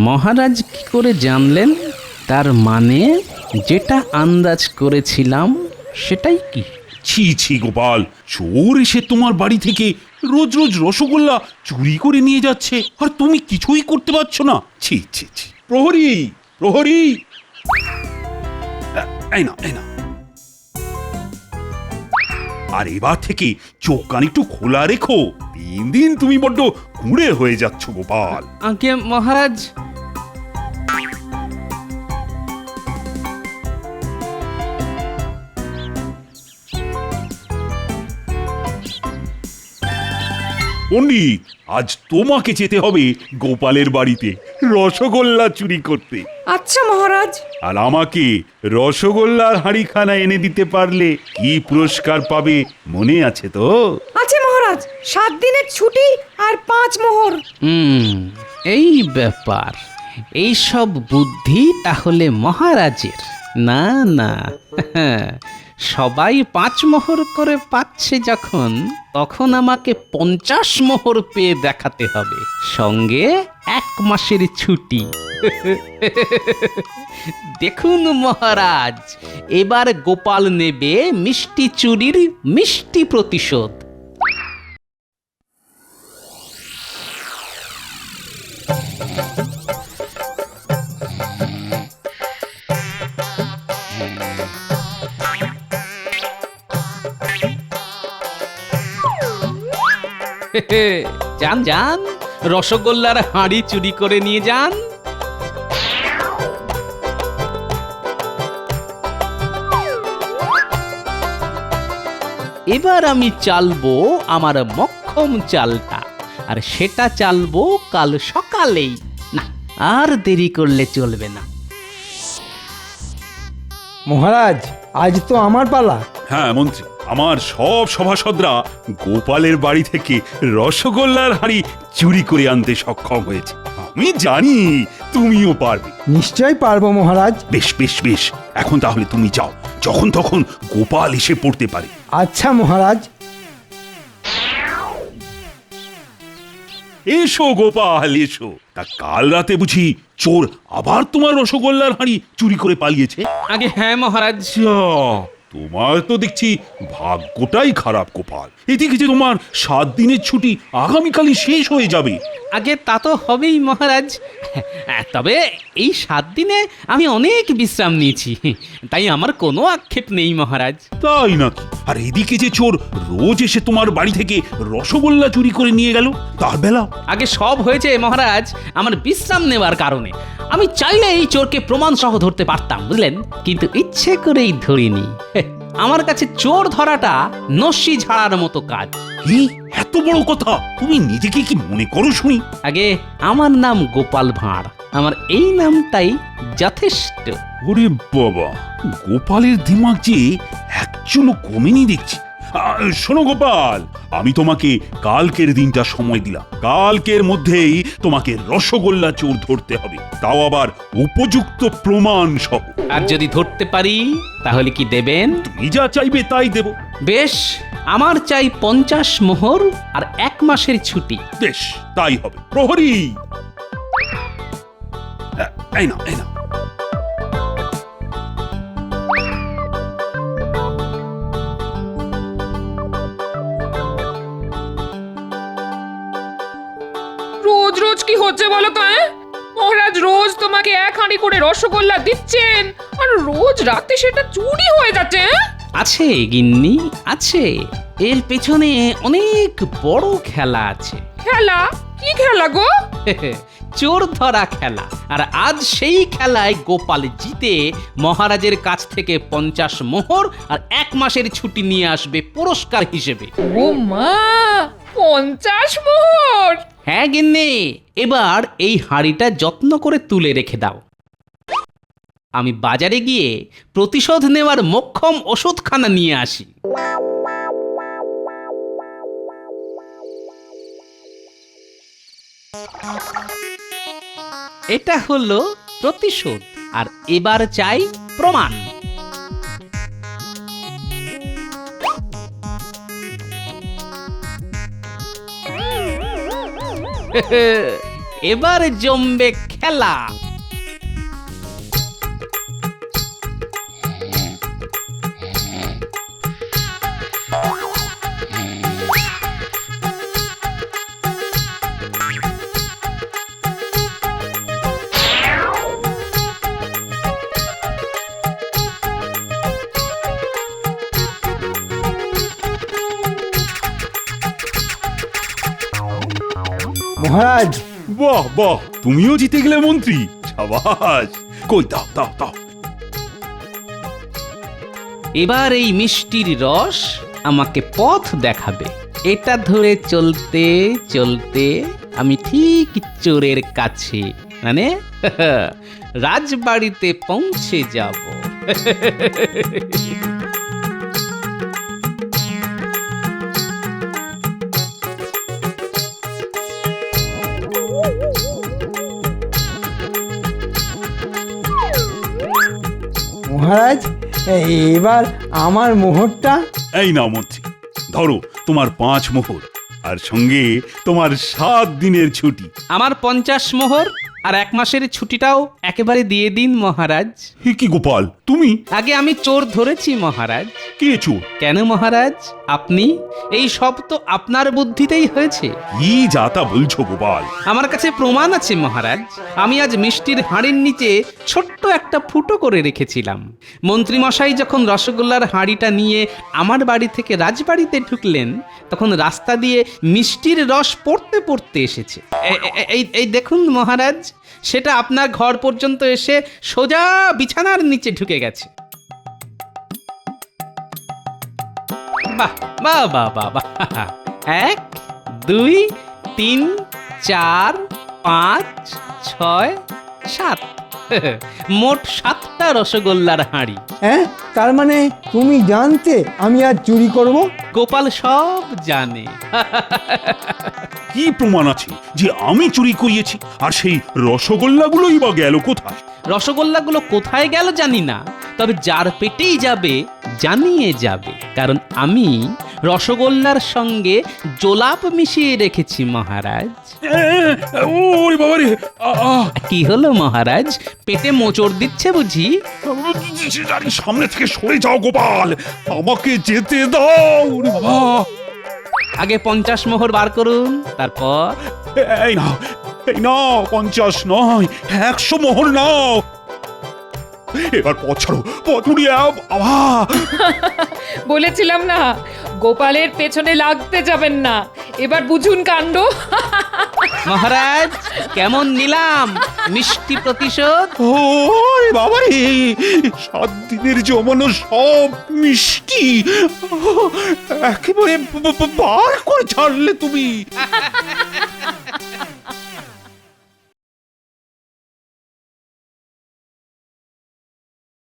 মহারাজ কি করে জানলেন? তার মানে যেটা আন্দাজ করেছিলাম সেটাই কি? ছি ছি গোপাল, চোর এসে তোমার বাড়ি থেকে রোজ রোজ রসগোল্লা চুরি করে নিয়ে যাচ্ছে, আর তুমি কিছুই করতে পারছো না। ছি ছি ছি। প্রহরী, প্রহরী, এই না, এই না। আর এবার থেকে চোখ কান একটু খোলা রেখো। দিন দিন তুমি বড্ড কুঁড়ে হয়ে যাচ্ছ গোপাল। আগে মহারাজ। পণ্ডিত, আজ তোমাকে যেতে হবে গোপালের বাড়িতে রসগোল্লা চুরি করতে। আচ্ছা মহারাজ। আর আমাকে রসগোল্লার হাঁড়িখানা এনে দিতে পারলে কি পুরস্কার পাবে মনে আছে তো? আছে মহারাজ, 7 দিনের ছুটি আর 5 মোহর। এই ব্যাপার, এই সব বুদ্ধি তাহলে মহারাজের? না না, সবাই 5 মোহর করে পাচ্ছে যখন, তখন আমাকে 50 মোহর পেয়ে দেখাতে হবে, সঙ্গে 1 মাসের ছুটি। দেখুন মহারাজ, এবার গোপাল নেবে মিষ্টি চুরির মিষ্টি প্রতিশোধ। যান যান, রসগোল্লার হাঁড়ি চুরি করে নিয়ে যান। এবার আমি চালবো আমার মক্ষম চালটা, আর সেটা চালবো কাল সকালেই। না, আর দেরি করলে চলবে না। মহারাজ, আজ তো আমার পালা। হ্যাঁ মন্ত্রী, আমার সব সভাসদরা গোপালের বাড়ি থেকে রসগোল্লার হাঁড়ি চুরি করে আনতে সক্ষম হয়েছে। আমি জানি তুমিও পারবে। নিশ্চয় পারবো মহারাজ। বেশ বেশ বেশ, এখন তাহলে তুমি যাও, যখন তখন গোপাল এসে পড়তে পারে। আচ্ছা মহারাজ। এসো গোপাল এসো। তা কাল রাতে বুঝি চোর আবার তোমার রসগোল্লার হাঁড়ি চুরি করে পালিয়েছে? আগে হ্যাঁ মহারাজ। তোমার তো দেখছি ভাগ্যটাই খারাপ গোপাল। এদিকে যে তোমার 7 দিনের ছুটি আগামীকালই শেষ হয়ে যাবে। আগে তা তো হবেই মহারাজ, তবে এই 7 দিনে আমি অনেক বিশ্রাম নিয়েছি, তাই আমার কোনো আক্ষেপ নেই মহারাজ। তাই নাকি? আর এদিকে যে চোর রোজ এসে তোমার বাড়ি থেকে রসগোল্লা চুরি করে নিয়ে গেল, তার বেলা? আগে সব হয়েছে মহারাজ আমার বিশ্রাম নেওয়ার কারণে। আমি চাইলে এই চোরকে প্রমাণ সহ ধরতে পারতাম, বুঝলেন, কিন্তু ইচ্ছে করেই ধরিনি। আমার কাছে চোর ধরাটা নস্যি ঝাড়ার মতো কাজ। কি এত বড় কথা? তুমি নিজেকে কি মনে করো শুনি? আগে আমার নাম গোপাল ভাঁড়, আমার এই নামটাই যথেষ্ট। ওরে বাবা, গোপালের দিমাগ যে একচুলো কমেনি দেখছি। শোনো গোপাল, আমি তোমাকে কালকের দিনটা সময় দিলাম। কালকের মধ্যেই তোমাকে রসগোল্লা চোর ধরতে হবে, তাও আবার উপযুক্ত প্রমাণ সহ। আর যদি ধরতে পারি তাহলে কি দেবেন? তুমি যা চাইবে তাই দেব। বেশ, আমার চাই 50 মোহর আর 1 মাসের ছুটি। বেশ, তাই হবে। প্রহরী, এই না, এই না। রোজ রোজ কি হচ্ছে বলো তো? মহারাজ রোজ তোমাকে 1 হাঁড়ি করে রসগোল্লা দিচ্ছেন, আর রোজ রাতে সেটা চুরি হয়ে যাচ্ছে। আছে গিন্নি, আছে। এর পেছনে অনেক বড় খেলা আছে। খেলা? কি খেলা গো? চোর ধরা খেলা। আর আজ সেই খেলায় গোপাল জিতে মহারাজের কাছ থেকে 50 মোহর আর 1 মাসের ছুটি নিয়ে আসবে পুরস্কার হিসেবে। ও মা, 50 মোহর? হ্যাঁ গিন্নি, এবার এই হাঁড়িটা যত্ন করে তুলে রেখে দাও। আমি বাজারে গিয়ে প্রতিশোধ নেওয়ার মোক্ষম ওষুধখানা নিয়ে আসি। এটা হলো প্রতিশোধ, আর এবার চাই প্রমাণ। এবার জমবে খেলা। মহারাজ, বাহ বাহ, তুমিও জিতে গেলে মন্ত্রী, সাবাস। কই দাও দাও দাও। এবার এই মিষ্টির রস আমাকে পথ দেখাবে। এটা ধরে চলতে চলতে আমি ঠিক চোরের কাছে, মানে রাজবাড়িতে পৌঁছে যাব। মহারাজ, এবার আমার মোহরটা। এই নাও মন্ত্রী, ধরো তোমার 5 মোহর, আর সঙ্গে তোমার 7 দিনের ছুটি। আমার 50 মোহর আর 1 মাসের ছুটিটাও একেবারে দিয়ে দিন মহারাজ। হে কি গোপাল, তুমি? আগে আমি চোর ধরেছি মহারাজ। কে চোর? কেন মহারাজ, আপনি? এই সব তো আপনার বুদ্ধিতেই হয়েছে। কি যাতা বলছো গোপাল? আমার কাছে প্রমাণ আছে মহারাজ। আমি আজ মিষ্টির হাঁড়ির নিচে ছোট্ট একটা ফুটো করে রেখেছিলাম। মন্ত্রীমশাই যখন রসগোল্লার হাঁড়িটা নিয়ে আমার বাড়ি থেকে রাজবাড়িতে ঢুকলেন, তখন রাস্তা দিয়ে মিষ্টির রস পড়তে পড়তে এসেছে। এই দেখুন মহারাজ, সেটা আপনার ঘর পর্যন্ত এসে সোজা বিছানার নিচে ঢুকে গেছে। বাহ বাহ বাহ বাহ বাহ। 1 2 3 4 5 6 7 মোট 7টা রসগোল্লার হাঁড়ি। হ্যাঁ, তার মানে তুমি জানতে আমি আর চুরি করব? গোপাল সব জানে। কি প্রমাণ আছে যে আমি চুরি করিয়েছি? আর সেই রসগোল্লাগুলোই বা গেল কোথায়? রসগোল্লাগুলো কোথায় গেল জানি না, তবে যার পেটেই যাবে জানিয়ে যাবে, কারণ আমি রসগোল্লার সঙ্গে জোলাপ মিশিয়ে রেখেছি মহারাজ। ওরে বাবা রে! কি হলো মহারাজ, পেটে মোচড় দিচ্ছে বুঝি? সামনে থেকে সরে যাও গোপাল, আমাকে যেতে দাও। ওরে বাবা! আগে 50 মোহর বার করুন, তারপর এই নাও, এই নাও, 50 নয় 100 মোহর নাও। এবার পথ ছাড়ো, পথ মুড়িয়ে আবা। বলেছিলাম না, গোপালের পেছনে লাগতে যাবেন না। এবার বুঝুন কাণ্ড। মহারাজ, কেমন নিলাম মিষ্টি প্রতিশোধ? ওরে বাবা রে! 7 দিনের জমানো সব মিষ্টি একেবারে বার করে ছাড়লে তুমি।